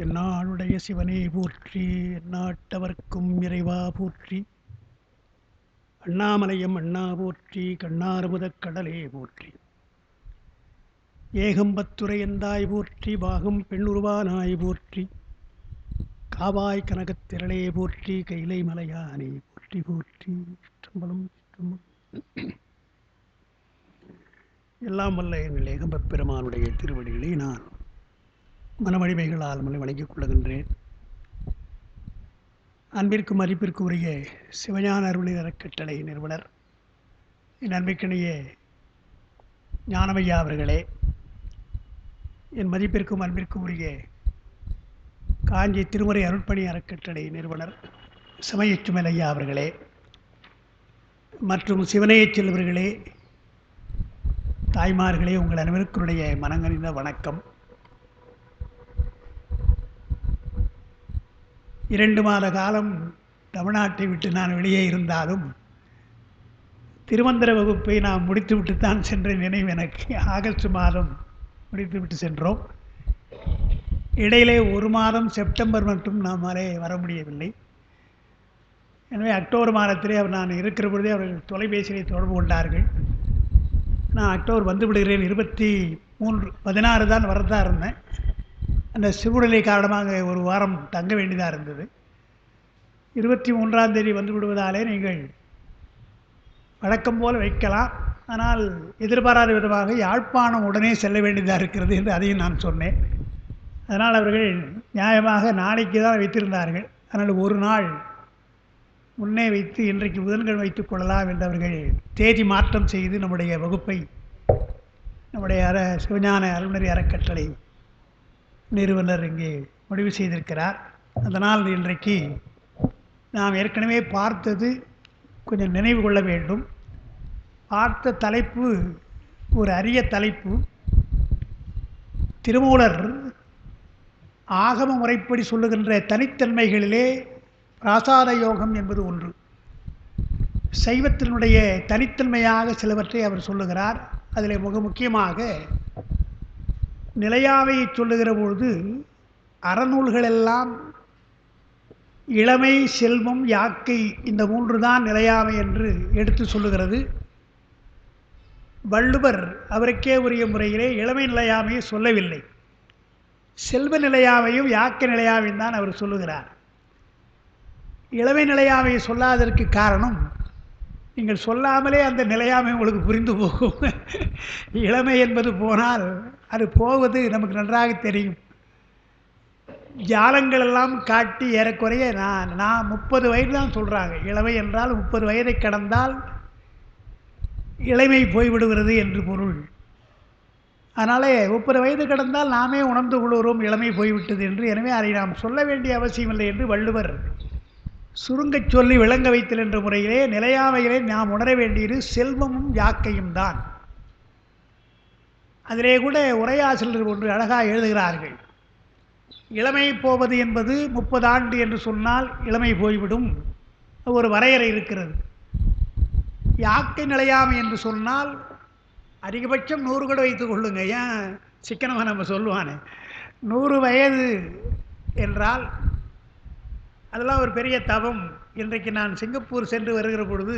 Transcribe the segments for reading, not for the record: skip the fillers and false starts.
தென்னாடுடைய சிவனே போற்றி, எந்நாட்டவர்க்கும் இறைவா போற்றி. அண்ணாமலையம் அண்ணா போற்றி, கண்ணாரமுதக் கடலே போற்றி. ஏகம்பத்துரையந்தாய் போற்றி, பாகம் பெண்ணுருவானாய் போற்றி. காவாய் கனகத் திரளே போற்றி, கைலை மலையானே போற்றி போற்றி. சிற்றம்பலம் சிற்றம்பலம். எல்லாம் வல்ல எங்கள் ஏகம்பப் பெருமானுடைய திருவடிகளை நான் மனவழிமைகளால் மலை வணங்கிக் கொள்ளுகின்றேன். அன்பிற்கும் மதிப்பிற்கு உரிய சிவஞான அருளின் அறக்கட்டளை நிறுவனர் என் அன்பிற்கிணைய ஞானமையா அவர்களே, என் மதிப்பிற்கும் அன்பிற்கும் உரிய காஞ்சி திருமுறை அருட்பணி அறக்கட்டளை நிறுவனர் சமயச்சுமல் ஐயா அவர்களே, மற்றும் சிவனையச் செல்வர்களே, தாய்மார்களே, உங்கள் அனைவருக்குடைய மனங்கனிந்த வணக்கம். 2 மாத காலம் தமிழ்நாட்டை விட்டு நான் வெளியே இருந்தாலும் திருமந்திர வகுப்பை நான் முடித்துவிட்டுத்தான் சென்ற நினைவு எனக்கு. ஆகஸ்ட் மாதம் முடித்துவிட்டு சென்றோம். இடையிலே 1 மாதம் செப்டம்பர் மட்டும் நம்மாலே வர முடியவில்லை. எனவே அக்டோபர் மாதத்திலே நான் இருக்கிற பொழுதே அவர்கள் தொலைபேசியிலே தொடர்பு கொண்டார்கள். நான் அக்டோபர் வந்து விடுகிறேன், 16 தான் வரதா இருந்தேன். அந்த சிவுடலை காரணமாக 1 வாரம் தங்க வேண்டியதாக இருந்தது. 23ஆம் தேதி வந்து விடுவதாலே நீங்கள் வழக்கம் போல் வைக்கலாம், ஆனால் எதிர்பாராத விதமாக யாழ்ப்பாணம் உடனே செல்ல வேண்டியதாக இருக்கிறது என்று அதையும் நான் சொன்னேன். அதனால் அவர்கள் நியாயமாக நாளைக்கு தான் வைத்திருந்தார்கள். அதனால் 1 நாள் முன்னே வைத்து இன்றைக்கு புதன்கிழமை வைத்துக் கொள்ளலாம் என்று அவர்கள் தேதி மாற்றம் செய்து நம்முடைய வகுப்பை நம்முடைய சிவஞான அருள்நெறி அறக்கட்டளை நிறுவனர் இங்கே முடிவு செய்திருக்கிறார். அதனால் இன்றைக்கு நாம் ஏற்கனவே பார்த்தது கொஞ்சம் நினைவு கொள்ள வேண்டும். பார்த்த தலைப்பு ஒரு அரிய தலைப்பு. திருமூலர் ஆகம முறைப்படி சொல்லுகின்ற தனித்தன்மைகளிலே பிராசாத யோகம் என்பது ஒன்று. சைவத்தினுடைய தனித்தன்மையாக சிலவற்றை அவர் சொல்லுகிறார். அதில் மிக முக்கியமாக நிலையாமையை சொல்லுகிற பொழுது அறநூல்களெல்லாம் இளமை, செல்வம், யாக்கை இந்த 3 தான் நிலையாமை என்று எடுத்து சொல்லுகிறது. வள்ளுவர் அவருக்கே உரிய முறையிலே இளமை நிலையாமையை சொல்லவில்லை, செல்வ நிலையாமையும் யாக்கை நிலையாமையும் தான் அவர் சொல்லுகிறார். இளமை நிலையாமையை சொல்லாததற்கு காரணம், நீங்கள் சொல்லாமலே அந்த நிலையாமை உங்களுக்கு புரிந்து போகும். இளமை என்பது போனால் அது போவது நமக்கு நன்றாக தெரியும். ஜாலங்கள் எல்லாம் காட்டி ஏறக்குறைய நான் 30 வயது தான் சொல்கிறாங்க. இளமை என்றால் 30 வயதை கடந்தால் இளமை போய்விடுகிறது என்று பொருள். அதனால் 30 வயது கடந்தால் நாமே உணர்ந்து கொள்கிறோம் இளமை போய்விட்டது என்று. எனவே அதை நாம் சொல்ல வேண்டிய அவசியமில்லை என்று வள்ளுவர் சுருங்கச் சொல்லி விளங்க வைத்தல் என்ற முறையிலே நிலையாமையிலே நாம் உணர வேண்டியது செல்வமும் யாக்கையும் தான். அதிலே கூட உரையாசிரியர் ஒன்று அழகாக எழுதுகிறார்கள். இளமை போவது என்பது 30 ஆண்டு என்று சொன்னால் இளமை போய்விடும், ஒரு வரையறை இருக்கிறது. யாக்கை நிலையாமை என்று சொன்னால் அதிகபட்சம் 100 கூட வைத்துக் கொள்ளுங்க. ஏன் சிக்கனமாக நம்ம சொல்லுவானே 100 வயது என்றால் அதெல்லாம் ஒரு பெரிய தவம். இன்றைக்கு நான் சிங்கப்பூர் சென்று வருகிற பொழுது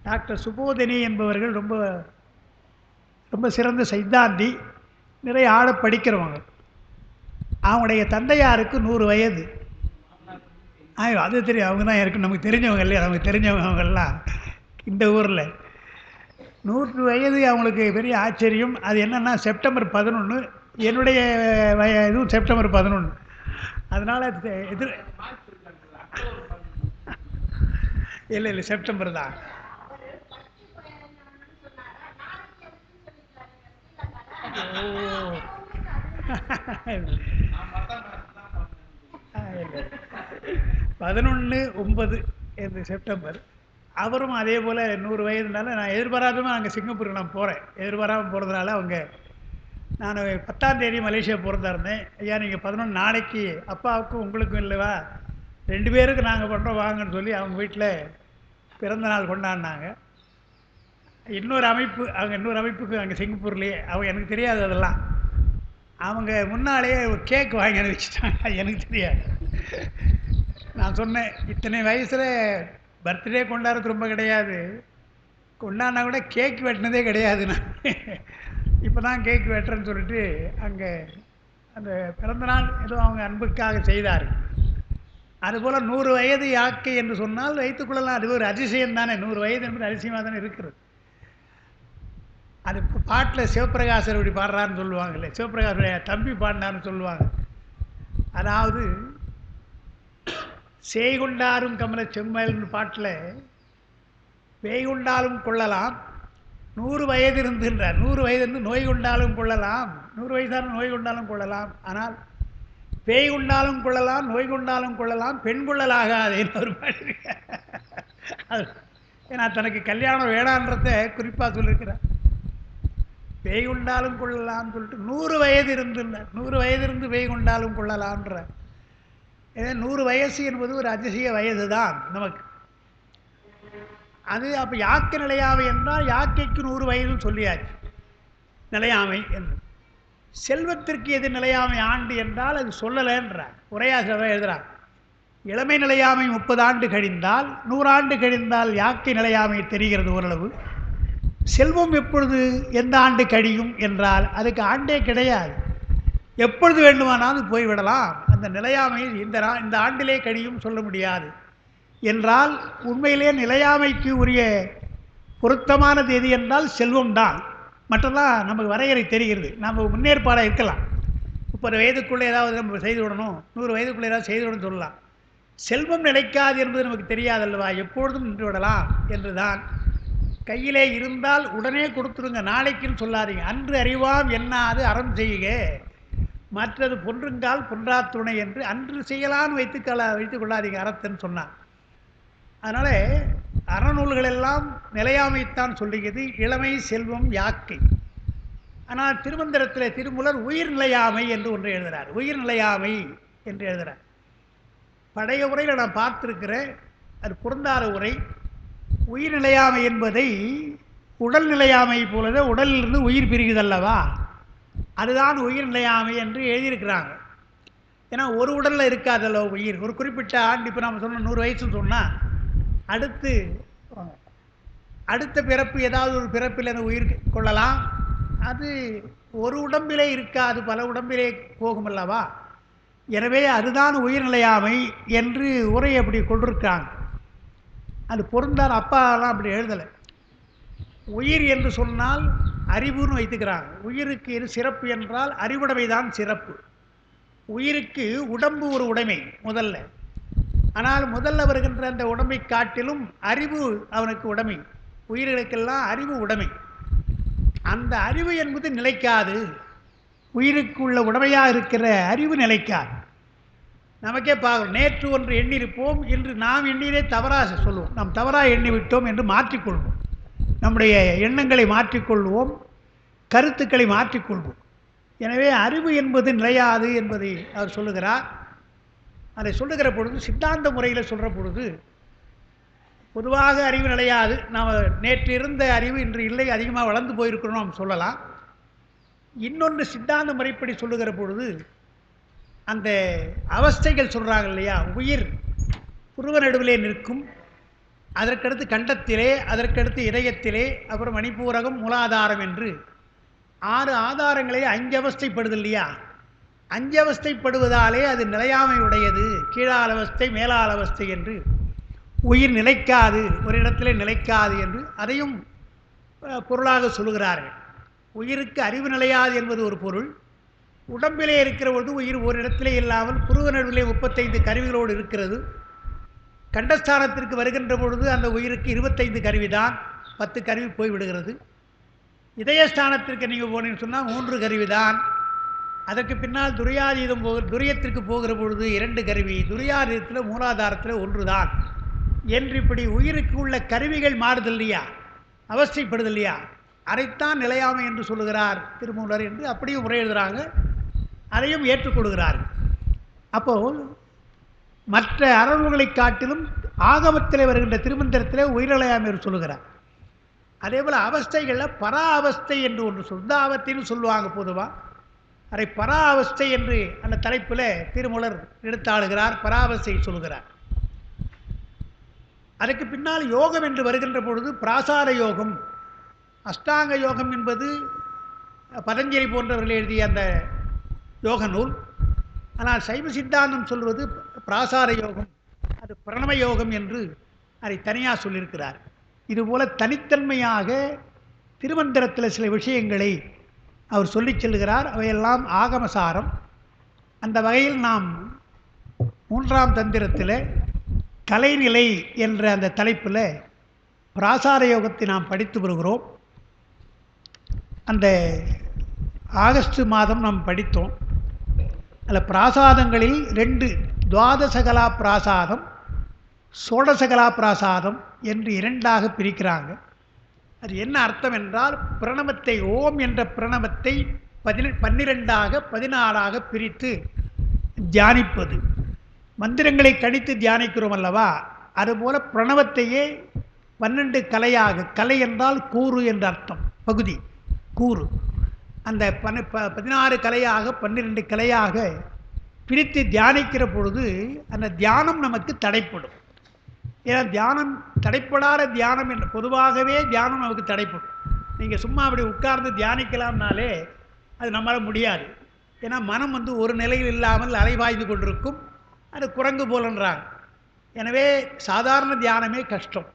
டாக்டர் சுபோதினி என்பவர்கள் ரொம்ப ரொம்ப சிறந்த சைத்தாந்தி, நிறைய ஆழ படிக்கிறவங்க. அவங்களுடைய தந்தையாருக்கு 100 வயது. அது தெரியும், அவங்க தான் இருக்கு நமக்கு தெரிஞ்சவங்க இல்லையா, நமக்கு தெரிஞ்சவங்க அவங்கெல்லாம் இந்த ஊரில் 100 வயது. அவங்களுக்கு பெரிய ஆச்சரியம். அது என்னென்னா செப்டம்பர் 11, என்னுடைய இதுவும் செப்டம்பர் 11. அதனால் இல்லை செப்டம்பர் தான். ஓ 11/9 என்று செப்டம்பர். அவரும் அதே போல் 100 வயதுனால நான் எதிர்பாராதமாக அங்கே சிங்கப்பூருக்கு நான் போகிறேன். எதிர்பாராமல் போகிறதுனால அவங்க, நான் 10ஆம் தேதி மலேசியா போகிறதா இருந்தேன். ஐயா நீங்கள் 11 நாளைக்கு அப்பாவுக்கும் உங்களுக்கும் இல்லைவா, 2 பேருக்கு நாங்கள் பண்ணுறோம் வாங்கன்னு சொல்லி அவங்க வீட்டில் பிறந்த நாள் கொண்டாடினாங்க. இன்னொரு அமைப்பு, அவங்க இன்னொரு அமைப்புக்கு அங்கே சிங்கப்பூர்லேயே, அவங்க எனக்கு தெரியாது அதெல்லாம். அவங்க முன்னாலேயே கேக் வாங்கி வச்சுட்டாங்க. எனக்கு தெரியாது. நான் சொன்னேன், இத்தனை வயசில் பர்த்டே கொண்டாடுறது ரொம்ப கிடையாது, கொண்டாடினா கூட கேக் வெட்டினதே கிடையாது. நான் இப்போ தான் கேக் வெட்டுறேன்னு சொல்லிட்டு அங்கே அந்த பிறந்தநாள் ஏதோ அவங்க அன்புக்காக செய்தார். அதுபோல் 100 வயது யாக்கை என்று சொன்னால் வைத்துக்கொள்ளலாம். அது ஒரு அதிசயம் தானே. 100 வயது என்பது அதிசயமாக தானே இருக்கிறது. அது இப்போ பாட்டில் சிவபிரகாசர் இப்படி பாடுறான்னு சொல்லுவாங்கல்ல, சிவபிரகாசருடைய தம்பி பாடினார்னு சொல்லுவாங்க. அதாவது செய்கொண்டாரும் கமல செம்மல்னு பாட்டில் பேய் கொண்டாலும் கொள்ளலாம் 100 வயது இருந்துன்றார். 100 வயது இருந்து நோய் கொண்டாலும் கொள்ளலாம், 100 வயதான நோய் கொண்டாலும் கொள்ளலாம், ஆனால் பேய் கொண்டாலும் கொள்ளலாம், நோய் கொண்டாலும் கொள்ளலாம், பெண் கொள்ளலாகாதேன்னு ஒரு பாட்டு. ஏன்னா தனக்கு கல்யாணம் வேணான்றத குறிப்பாக சொல்லியிருக்கிறார். பேய் கொண்டாலும் கொள்ளலாம்னு சொல்லிட்டு 100 வயது இருந்துன்னார். 100 வயது இருந்து பேய் கொண்டாலும் கொள்ளலாம்ன்ற. 100 வயசு என்பது ஒரு அதிசய வயது தான் நமக்கு. அது அப்போ யாக்கை நிலையாமை என்றால் யாக்கைக்கு 100 வயதுன்னு சொல்லியாச்சு நிலையாமை என்று. செல்வத்திற்கு எது நிலையாமை ஆண்டு என்றால் அது சொல்லலைன்றார். உரையாசிரியர் எழுதுகிறார், இளமை நிலையாமை 30 ஆண்டு கழிந்தால் 100 ஆண்டு கழிந்தால் யாக்கை நிலையாமை தெரிகிறது ஓரளவு. செல்வம் எப்பொழுது எந்த ஆண்டு கழியும் என்றால் அதுக்கு ஆண்டே கிடையாது, எப்பொழுது வேண்டுமானாலும் போய்விடலாம். அந்த நிலையாமை இந்த ஆண்டிலே கழியும் சொல்ல முடியாது என்றால் உண்மையிலே நிலையாமைக்கு உரிய பொருத்தமானது எது என்றால் செல்வம்தான். மற்றெல்லாம் நமக்கு வரையறை தெரிகிறது. நம்ம முன்னேற்பாடாக இருக்கலாம். 30 வயதுக்குள்ளே ஏதாவது நம்ம செய்து விடணும், 100 வயதுக்குள்ளே ஏதாவது செய்து விடணும்னு சொல்லலாம். செல்வம் நிலைக்காது என்பது நமக்கு தெரியாதல்லவா, எப்பொழுதும் நின்று விடலாம் என்று தான். கையிலே இருந்தால் உடனே கொடுத்துருங்க, நாளைக்குன்னு சொல்லாதீங்க. அன்று அறிவாம் என்னாது அறம் செய்யுக, மற்றது பொன்றுங்கால் பொன்றா துணை என்று அன்று செய்யலான்னு வைத்துக் கொள்ளாதீங்க அறத்துன்னு சொன்னான். அதனால் அறநூல்கள் எல்லாம் நிலையாமைத்தான் சொல்லுகிறது, இளமை செல்வம் யாக்கை. ஆனால் திருமந்திரத்தில் திருமூலர் உயிர் நிலையாமை என்று ஒன்று எழுதுகிறார். உயிர் நிலையாமை என்று எழுதுகிறார். பழைய உரையில் நான் பார்த்துருக்கிறேன், அது பொருந்தாத உரை. உயிர் நிலையாமை என்பதை உடல் நிலையாமை போலவே உடலிலிருந்து உயிர் பிரிகுதல்லவா, அதுதான் உயிர் நிலையாமை என்று எழுதியிருக்கிறாங்க. ஏன்னா ஒரு உடலில் இருக்காதல்ல உயிர். ஒரு குறிப்பிட்ட ஆண்டு, இப்போ நம்ம சொன்ன 100 வயசுன்னு சொன்னால் அடுத்த பிறப்பு ஏதாவது ஒரு பிறப்பில் அந்த உயிர் கொள்ளலாம். அது ஒரு உடம்பிலே இருக்காது, பல உடம்பிலே போகும் அல்லவா. எனவே அதுதான் உயிர் நிலையாமை என்று உரை அப்படி கொண்டிருக்காங்க. அது பொருந்தார். அப்பாலாம் அப்படி எழுதலை. உயிர் என்று சொன்னால் அறிவுன்னு வைத்துக்கிறாங்க. உயிருக்கு எது சிறப்பு என்றால் அறிவுடைமை தான் சிறப்பு. உயிருக்கு உடம்பு ஒரு உடைமை முதல்ல. ஆனால் முதல்ல வருகின்ற அந்த உடம்பை காட்டிலும் அறிவு அவனுக்கு உடைமை. உயிர்களுக்கெல்லாம் அறிவு உடைமை. அந்த அறிவு என்பது நிலைக்காது. உயிருக்கு உள்ள உடைமையாக இருக்கிற அறிவு நிலைக்காது. நமக்கே பார்க்கணும், நேற்று ஒன்று எண்ணியிருப்போம், இன்று நாம் எண்ணியதே தவறாக சொல்லுவோம். நாம் தவறாக எண்ணிவிட்டோம் என்று மாற்றிக்கொள்வோம். நம்முடைய எண்ணங்களை மாற்றிக்கொள்வோம், கருத்துக்களை மாற்றிக்கொள்வோம். எனவே அறிவு என்பது நிலையாது என்பதை அவர் சொல்லுகிறார். அதை சொல்லுகிற பொழுது சித்தாந்த முறையில் சொல்கிற பொழுது பொதுவாக அறிவு நிலையாது. நாம் நேற்று இருந்த அறிவு இன்று இல்லை, அதிகமாக வளர்ந்து போயிருக்கணும் நாம் சொல்லலாம். இன்னொன்று சித்தாந்த முறைப்படி சொல்லுகிற பொழுது அந்த அவஸ்தைகள் சொல்கிறாங்க இல்லையா, உயிர் புருவ நடுவிலே நிற்கும், அதற்கடுத்து கண்டத்திலே, அதற்கடுத்து இதயத்திலே, அப்புறம் மணிப்பூரகம் மூலாதாரம் என்று 6 ஆதாரங்களே 5 அவஸ்தைப்படுது இல்லையா. 5 அவஸ்தைப்படுவதாலே அது நிலையாமை உடையது. கீழால் அவஸ்தை மேலால் அவஸ்தை என்று உயிர் நிலைக்காது, ஒரு இடத்திலே நிலைக்காது என்று அதையும் பொருளாக சொல்லுகிறார்கள். உயிருக்கு அறிவு நிலையாது என்பது ஒரு பொருள். உடம்பிலே இருக்கிற பொழுது உயிர் ஒரு இடத்திலே இல்லாமல் புருவ நடுவிலே 35 கருவிகளோடு இருக்கிறது. கண்டஸ்தானத்திற்கு வருகின்ற பொழுது அந்த உயிருக்கு 25 கருவி தான், 10 கருவி போய்விடுகிறது. இதயஸ்தானத்திற்கு நீங்கள் போனீங்கன்னு சொன்னால் 3 கருவி தான். அதற்கு பின்னால் துரியத்திற்கு போகிற பொழுது 2 கருவி, துரியாதீதத்தில் மூலாதாரத்தில் 1 தான் என்று இப்படி உயிருக்கு உள்ள கருவிகள் மாறுதல் இல்லையா, அவஸ்தைப்படுது இல்லையா. அதைத்தான் நிலையாமை என்று சொல்லுகிறார் திருமூலர் என்று அப்படியும் உரை எழுதுகிறாங்க. அதையும் ஏற்றுக்கொள்கிறார்கள். அப்போது மற்ற அறநூல்களை காட்டிலும் ஆகமத்தில் வருகின்ற திருமந்திரத்திலே உயிரிழையாமை என்று சொல்லுகிறார். அதே போல் அவஸ்தைகளில் பரா அவஸ்தை என்று ஒன்று சுத்தாவத்தின்னு சொல்லுவாங்க பொதுவாக. அதை பராவஸ்தை என்று அந்த தலைப்பில் திருமூலர் எடுத்தாளுகிறார், பராவஸ்தை சொல்கிறார். அதுக்கு பின்னால் யோகம் என்று வருகின்ற பொழுது பிராசார யோகம், அஷ்டாங்க யோகம் என்பது பதஞ்சலி போன்றவர்கள் எழுதிய அந்த யோக நூல். ஆனால் சைவ சித்தாந்தம் சொல்வது பிராசார யோகம், அது பிரணவ யோகம் என்று அதை தனியாக சொல்லியிருக்கிறார். இதுபோல தனித்தன்மையாக திருமந்திரத்தில் சில விஷயங்களை அவர் சொல்லி செல்கிறார். அவையெல்லாம் ஆகமசாரம். அந்த வகையில் நாம் 3ஆம் தந்திரத்தில் கலைநிலை என்ற அந்த தலைப்பில் பிராசார யோகத்தை நாம் படித்து வருகிறோம். அந்த ஆகஸ்ட் மாதம் நாம் படித்தோம். அதில் பிராசாதங்களில் 2 துவாதசகலா பிராசாதம், சோடசகலா பிராசாதம் என்று 2ஆக பிரிக்கிறாங்க. அது என்ன அர்த்தம் என்றால், பிரணவத்தை ஓம் என்ற பிரணவத்தை 12ஆக 14ஆக பிரித்து தியானிப்பது. மந்திரங்களை கணித்து தியானிக்கிறோம் அல்லவா, அதுபோல பிரணவத்தையே 12 கலையாக, கலை என்றால் கூறு என்ற அர்த்தம், பகுதி கூறு. அந்த 16 கலையாக 12 கலையாக பிரித்து தியானிக்கிற பொழுது அந்த தியானம் நமக்கு தடைப்படும். ஏன்னா தியானம் தடைப்படாத தியானம் என்று பொதுவாகவே தியானம் நமக்கு தடைப்படும். நீங்கள் சும்மா அப்படி உட்கார்ந்து தியானிக்கலாம்னாலே அது நம்மளால் முடியாது. ஏன்னா மனம் ஒரு நிலையில் இல்லாமல் அலைவாய்ந்து கொண்டிருக்கும். அது குரங்கு போலன்றாங்க. எனவே சாதாரண தியானமே கஷ்டம்.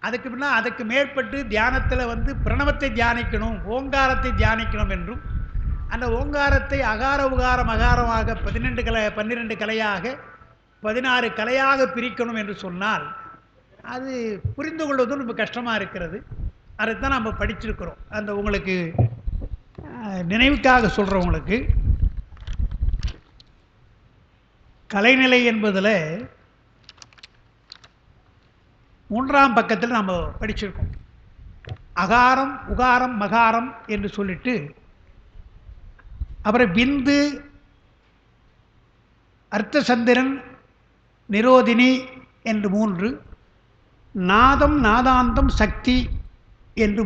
அதுக்கு முன்னால் அதுக்கு மேற்பட்டு தியானத்தில் பிரணவத்தை தியானிக்கணும், ஓங்காரத்தை தியானிக்கணும் என்றும், அந்த ஓங்காரத்தை அகார உகார மகாரமாக 12 கலையாக 16 கலையாக பிரிக்கணும் என்று சொன்னால் அது புரிந்து கொள்வதும் ரொம்ப கஷ்டமாக இருக்கிறது. அதைத்தான் நம்ம படிச்சிருக்கிறோம். அந்த உங்களுக்கு நினைவுக்காக சொல்கிறவங்களுக்கு கலைநிலை என்பதில் 3ஆம் பக்கத்தில் நம்ம படிச்சிருக்கோம். அகாரம் உகாரம் மகாரம் என்று சொல்லிட்டு, அப்புறம் விந்து, அர்த்தசந்திரன், நிரோதினி என்று 3, நாதம் நாதாந்தம் சக்தி என்று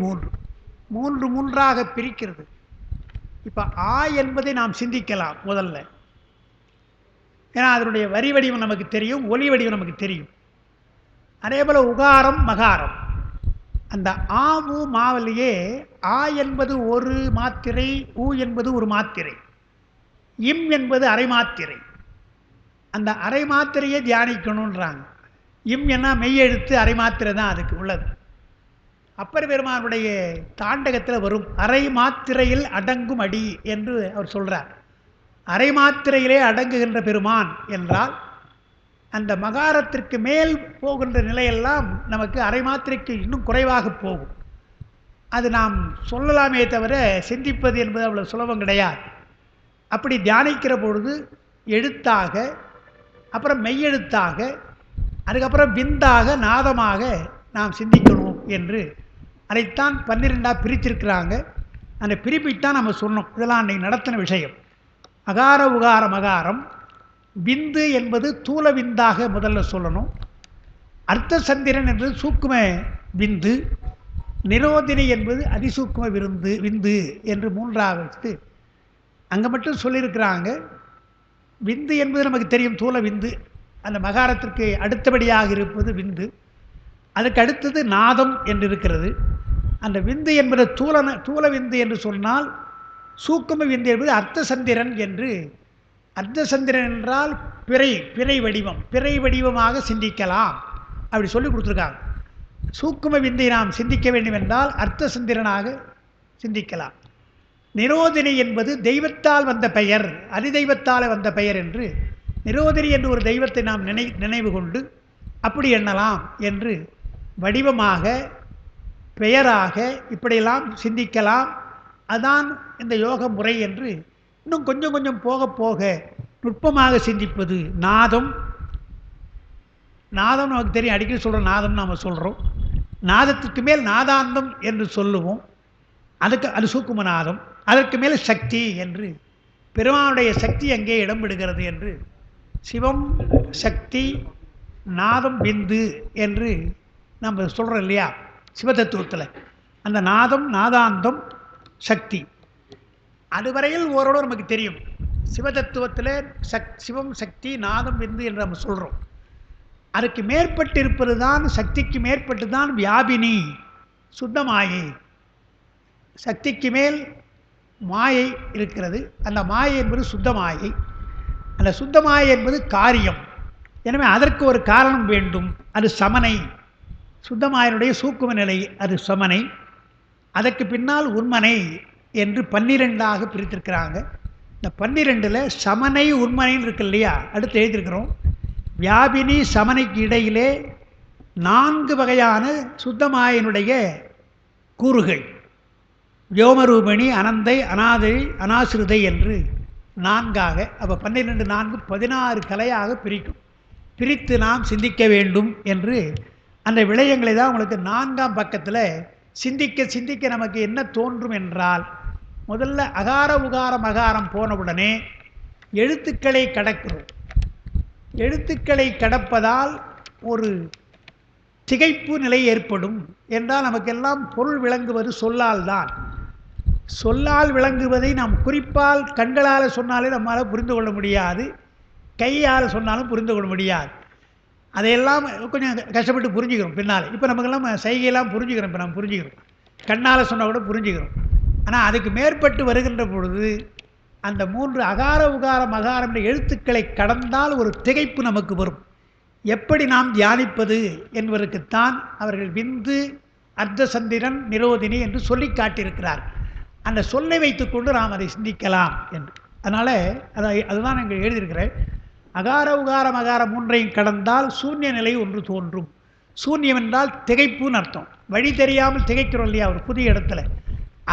3ஆக பிரிக்கிறது. இப்போ ஆ என்பதை நாம் சிந்திக்கலாம் முதல்ல. ஏன்னா அதனுடைய வரி வடிவம் நமக்கு தெரியும், ஒலி வடிவம் நமக்கு தெரியும். அதே போல் உகாரம் மகாரம். அந்த ஆ உ மாவிலேயே ஆ என்பது ஒரு மாத்திரை, ஊ என்பது ஒரு மாத்திரை, இம் என்பது அரை மாத்திரை. அந்த அரை மாத்திரையை தியானிக்கணுன்றாங்க. இம் என்ன மெய்யெழுத்து, அரை மாத்திரை தான் அதுக்கு உள்ளது. அப்பர் பெருமானுடைய தாண்டகத்தில் வரும் அரை மாத்திரையில் அடங்கும் அடி என்று அவர் சொல்கிறார். அரை மாத்திரையிலே அடங்குகின்ற பெருமான் என்றால் அந்த மகாரத்திற்கு மேல் போகின்ற நிலையெல்லாம் நமக்கு அரை மாத்திரைக்கு இன்னும் குறைவாக போகும். அது நாம் சொல்லலாமே தவிர சிந்திப்பது என்பது அவ்வளோ சுலபம் கிடையாது. அப்படி தியானிக்கிற பொழுது எழுத்தாக, அப்புறம் மெய்யெழுத்தாக, அதுக்கப்புறம் விந்தாக நாதமாக நாம் சிந்திக்கணும் என்று அதைத்தான் 12ஆக பிரித்திருக்கிறாங்க. அந்த பிரிப்பைத்தான் நம்ம சொன்னோம். இதெல்லாம் அன்றைக்கி நடத்தின விஷயம். அகார உகார மகாரம். விந்து என்பது தூல விந்தாக முதல்ல சொல்லணும். அர்த்த சந்திரன் என்பது சூக்கும விந்து. நிரோதினி என்பது அதிசூக்கும விந்து என்று 3ஆவது அங்கே மட்டும் சொல்லியிருக்கிறாங்க. விந்து என்பது நமக்கு தெரியும், தூல விந்து. அந்த மகாரத்திற்கு அடுத்தபடியாக இருப்பது விந்து. அதுக்கு அடுத்தது நாதம் என்று இருக்கிறது. அந்த விந்து என்பது தூல விந்து என்று சொன்னால், சூக்கும விந்து என்பது அர்த்த சந்திரன் என்று. அர்த்த சந்திரன் என்றால் பிறை வடிவம், பிறை வடிவமாக சிந்திக்கலாம் அப்படி சொல்லி கொடுத்துருக்காங்க. சூக்கும விந்தை நாம் சிந்திக்க வேண்டும் என்றால் அர்த்த சந்திரனாக சிந்திக்கலாம். நிரோதினி என்பது தெய்வத்தால் வந்த பெயர், அதிதெய்வத்தால் வந்த பெயர் என்று. நிரோதினி என்று ஒரு தெய்வத்தை நாம் நினைவு கொண்டு அப்படி எண்ணலாம் என்று வடிவமாக, பெயராக இப்படியெல்லாம் சிந்திக்கலாம். அதான் இந்த யோக முறை என்று இன்னும் கொஞ்சம் கொஞ்சம் போக போக நுட்பமாக சிந்திப்பது. நாதம் நமக்கு தெரியும், அடிக்கடி சொல்கிறோம் நாதம் நாம் சொல்கிறோம். நாதத்துக்கு மேல் நாதாந்தம் என்று சொல்லுவோம். அது சூக்கும நாதம். அதற்கு மேல் சக்தி என்று பெருமானுடைய சக்தி அங்கே இடம் விடுகிறது என்று சிவம் சக்தி நாதம் விந்து என்று நம்ம சொல்கிறோம் இல்லையா சிவதத்துவத்தில். அந்த நாதம் நாதாந்தம் சக்தி அதுவரையில் ஓரளவு நமக்கு தெரியும். சிவதத்துவத்தில் சிவம், சக்தி, நாதம், விந்து என்று நம்ம சொல்கிறோம். அதுக்கு மேற்பட்டு இருப்பது தான், சக்திக்கு மேற்பட்டு தான் வியாபினி, சுத்த மாயை. சக்திக்கு மேல் மாயை இருக்கிறது. அந்த மாயை என்பது சுத்த மாயை. அந்த சுத்த மாயை என்பது காரியம். எனவே அதற்கு ஒரு காரணம் வேண்டும். அது சமனை. சுத்தமாயனுடைய சூக்கும நிலை அது சமனை. அதற்கு பின்னால் உண்மனை என்று 12ஆக பிரித்திருக்கிறாங்க. இந்த 12ல் சமனை உண்மனைன்னு இருக்கு இல்லையா, அடுத்து எழுதியிருக்கிறோம். வியாபினி சமனைக்கு இடையிலே 4 வகையான சுத்தமாயனுடைய கூறுகள். வியோமரூபிணி, அனந்தை, அநாதை, அனாசிருதை என்று 4ஆக. அப்போ 12 4 16 கலையாக பிரிக்கும். பிரித்து நாம் சிந்திக்க வேண்டும் என்று அந்த விடயங்களை தான் உங்களுக்கு 4ஆம் பக்கத்தில் சிந்திக்க சிந்திக்க நமக்கு என்ன தோன்றும் என்றால், முதல்ல அகார உகார மகாரம் போனவுடனே எழுத்துக்களை கடக்கிறோம். எழுத்துக்களை கடப்பதால் ஒரு திகைப்பு நிலை ஏற்படும் என்றால் நமக்கெல்லாம் பொருள் விளங்குவது சொல்லால் தான். சொல்லால் விளங்குவதை நாம் குறிப்பால் கண்களால் சொன்னாலே நம்மளால் புரிந்து கொள்ள முடியாது, கையால் சொன்னாலும் புரிந்து கொள்ள முடியாது. அதையெல்லாம் கொஞ்சம் கஷ்டப்பட்டு புரிஞ்சுக்கிறோம் பின்னால். இப்போ நமக்கெல்லாம் சைகையெல்லாம் புரிஞ்சுக்கிறோம். இப்போ நம்ம புரிஞ்சுக்கிறோம், கண்ணால் சொன்னால் கூட புரிஞ்சுக்கிறோம். ஆனால் அதுக்கு மேற்பட்டு வருகின்ற பொழுது அந்த 3 அகார உகார மகாரம் என்ற எழுத்துக்களை கடந்தால் ஒரு திகைப்பு நமக்கு வரும். எப்படி நாம் தியானிப்பது என்பதற்குத்தான் அவர்கள் விந்து, அர்த்தசந்திரன், நிரோதினி என்று சொல்லி காட்டியிருக்கிறார். அந்த சொல்லை வைத்துக்கொண்டு நாம் அதை சிந்திக்கலாம் என்று. அதனால் அதுதான் நாங்கள் எழுதியிருக்கிறேன். அகார உகார மகாரம் 3ஐயும் கடந்தால் சூன்ய நிலை ஒன்று தோன்றும். சூன்யம் என்றால் திகைப்புன்னு அர்த்தம். வழி தெரியாமல் திகைக்கிறோம் இல்லையா ஒரு புதிய இடத்துல,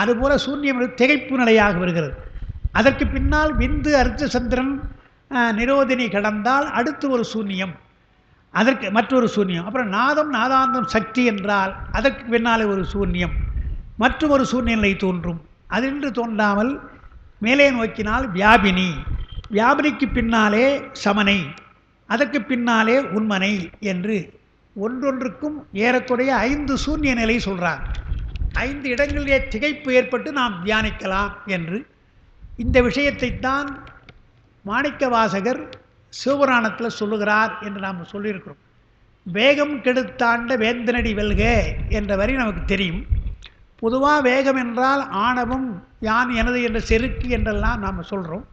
அதுபோல் சூன்யம் திகைப்பு நிலையாக வருகிறது. அதற்கு பின்னால் விந்து, அர்த்தசந்திரன், நிரோதினி கடந்தால் அடுத்து ஒரு சூன்யம், அதற்கு மற்றொரு சூன்யம். அப்புறம் நாதம், நாதாந்தம், சக்தி என்றால் அதற்கு பின்னாலே ஒரு சூன்யம், மற்றும் ஒரு சூன்யநிலை தோன்றும். அதின்று தோன்றாமல் மேலே நோக்கினால் வியாபினி, வியாபினிக்கு பின்னாலே சமனை, அதற்கு பின்னாலே உண்மனை என்று ஒன்றொன்றுக்கும் ஏறக்குறைய 5 சூன்ய நிலை சொல்கிறார். 5 இடங்களிலே திகைப்பு ஏற்பட்டு நாம் தியானிக்கலாம் என்று. இந்த விஷயத்தைத்தான் மாணிக்க வாசகர் சிவபுராணத்தில் சொல்லுகிறார் என்று நாம் சொல்லியிருக்கிறோம். வேகம் கெடுத்தாண்ட வேந்தனடி வெல்க என்ற வரி நமக்கு தெரியும். பொதுவாக வேகம் என்றால் ஆணவம், யான் எனது என்ற செருக்கு என்றெல்லாம் நாம் சொல்கிறோம்.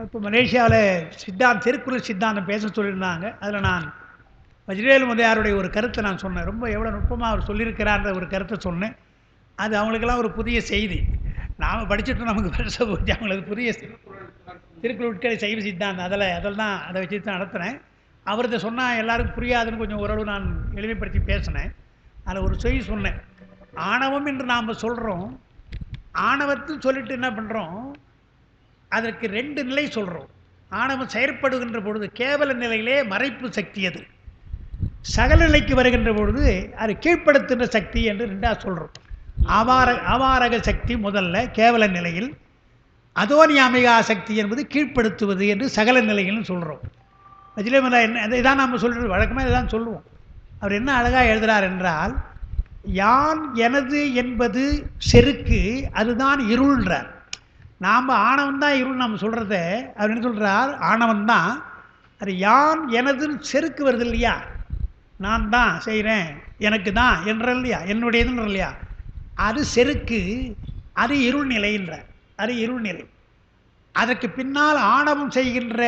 இப்போ மலேசியாவில் திருக்குறள் சித்தாந்தம் பேச சொல்லியிருந்தாங்க. அதில் நான் வஜ்ரவேல் முதலியாருடைய ஒரு கருத்தை நான் சொன்னேன். ரொம்ப எவ்வளோ நுட்பமாக அவர் சொல்லியிருக்கிறார்ன்ற ஒரு கருத்தை சொன்னேன். அது அவங்களுக்கெல்லாம் ஒரு புதிய செய்தி. நாம் படிச்சுட்டு நமக்கு வருஷம் போச்சு, அவங்களுக்கு புதிய திருக்குறள் உட்கலை சைவ சித்தாந்தம் அதெல்லாம் அதை வச்சு தான் நடத்துகிறேன். அவர்கிட்ட சொன்னால் எல்லாருக்கும் புரியாதுன்னு கொஞ்சம் ஓரளவு நான் எளிமைப்படுத்தி பேசினேன். அதில் ஒரு செய்தி சொன்னேன். ஆணவம் என்று நாம் சொல்கிறோம். ஆணவத்தில் சொல்லிட்டு என்ன பண்ணுறோம், அதற்கு 2 நிலை சொல்கிறோம். ஆணவம் செயற்படுகின்ற பொழுது கேவல நிலையிலே மறைப்பு சக்தி, அது சகல நிலைக்கு வருகின்ற பொழுது அது கீழ்ப்படுத்துகின்ற சக்தி என்று 2ஆக சொல்கிறோம். ஆவாரக சக்தி முதல்ல கேவல நிலையில், அதோனியாமிகா சக்தி என்பது கீழ்ப்படுத்துவது என்று சகல நிலைகள்னு சொல்கிறோம். வஜ்ரவேல் என்ன இதான் நாம் சொல்கிறது, வழக்கமாக இதான் சொல்லுவோம். அவர் என்ன அழகாக எழுதுகிறார் என்றால், யான் எனது என்பது செருக்கு, அதுதான் இருள்ன்றார். நாம் ஆணவம் தான் இருள் நாம் சொல்கிறத அவர் என்ன சொல்கிறார், ஆணவம் தான் அது யான் எனதுன்னு செருக்கு வருது இல்லையா, நான் தான் செய்கிறேன், எனக்கு தான் என்ற இல்லையா, என்னுடையதுன்ற இல்லையா, அது செருக்கு, அது இருள் நிலைன்ற, அது இருள் நிலை. அதற்கு பின்னால் ஆணவம் செய்கின்ற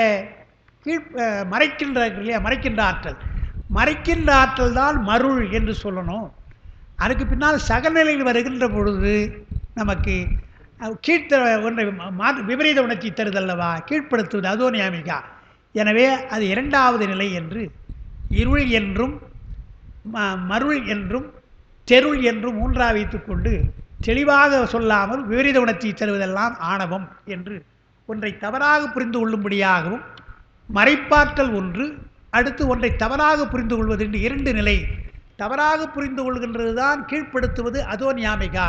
மறைக்கின்ற இல்லையா, மறைக்கின்ற ஆற்றல், மறைக்கின்ற ஆற்றல் தான் மருள் என்று சொல்லணும். அதுக்கு பின்னால் சகநிலையில் வருகின்ற பொழுது நமக்கு ஒன்றை விபரீத உணர்ச்சி தருதல்லவா, கீழ்ப்படுத்துவது அதோனியாமிகா. எனவே அது 2வது நிலை என்று இருள் என்றும் மருள் என்றும் தெருள் என்றும் 3ஆக வைத்துக்கொண்டு தெளிவாக சொல்லாமல் விபரீத உணர்ச்சி தருவதெல்லாம் ஆணவம் என்று ஒன்றை தவறாக புரிந்து கொள்ளும்படியாகவும், மறைப்பாற்றல் ஒன்று, அடுத்து ஒன்றை தவறாக புரிந்து கொள்வது என்று 2 நிலை. தவறாக புரிந்து கொள்கின்றது தான் கீழ்ப்படுத்துவது அதோனியாமிகா.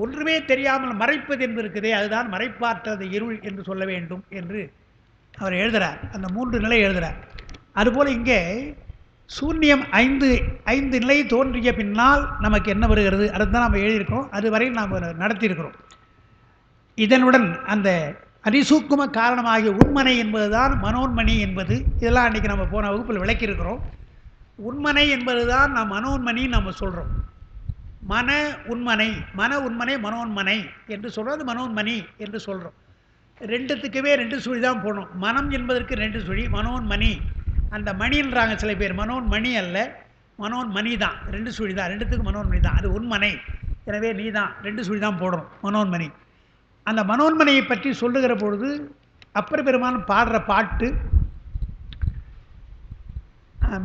ஒன்றுமே தெரியாமல் மறைப்பது என்று இருக்குதே, அதுதான் மறைப்பாற்றல், இருள் என்று சொல்ல வேண்டும் என்று அவர் எழுதுகிறார். அந்த 3 நிலை எழுதுகிறார். அதுபோல் இங்கே சூன்யம் 5 நிலை தோன்றிய பின்னால் நமக்கு என்ன வருகிறது, அதுதான் நம்ம எழுதியிருக்கிறோம். அதுவரையில் நாம் நடத்தியிருக்கிறோம். இதனுடன் அந்த அதிசூக்கும காரணமாகிய உண்மனை என்பது தான் மனோன்மணி என்பது. இதெல்லாம் அன்றைக்கி நம்ம போன வகுப்பில் விளக்கியிருக்கிறோம். உண்மனை என்பது தான் நாம் மனோன்மணின்னு நம்ம சொல்கிறோம். மன உண்மனை, மன உண்மனை மனோன்மனை என்று சொல்கிறோம். அது மனோன்மணி என்று சொல்கிறோம். ரெண்டுத்துக்குமே ரெண்டு சுழி தான் போடணும். மனம் என்பதற்கு ரெண்டு சுழி, மனோன்மணி. அந்த மணின்றாங்க சில பேர், மனோன்மணி அல்ல, மனோன்மணி தான். ரெண்டு சுழி தான், ரெண்டுத்துக்கும் மனோன்மணி தான். அது உண்மனை. எனவே நீ தான் ரெண்டு சுழி தான் போடணும், மனோன்மணி. அந்த மனோன்மனையை பற்றி சொல்லுகிற பொழுது அப்பர் பெருமான் பாடுற பாட்டு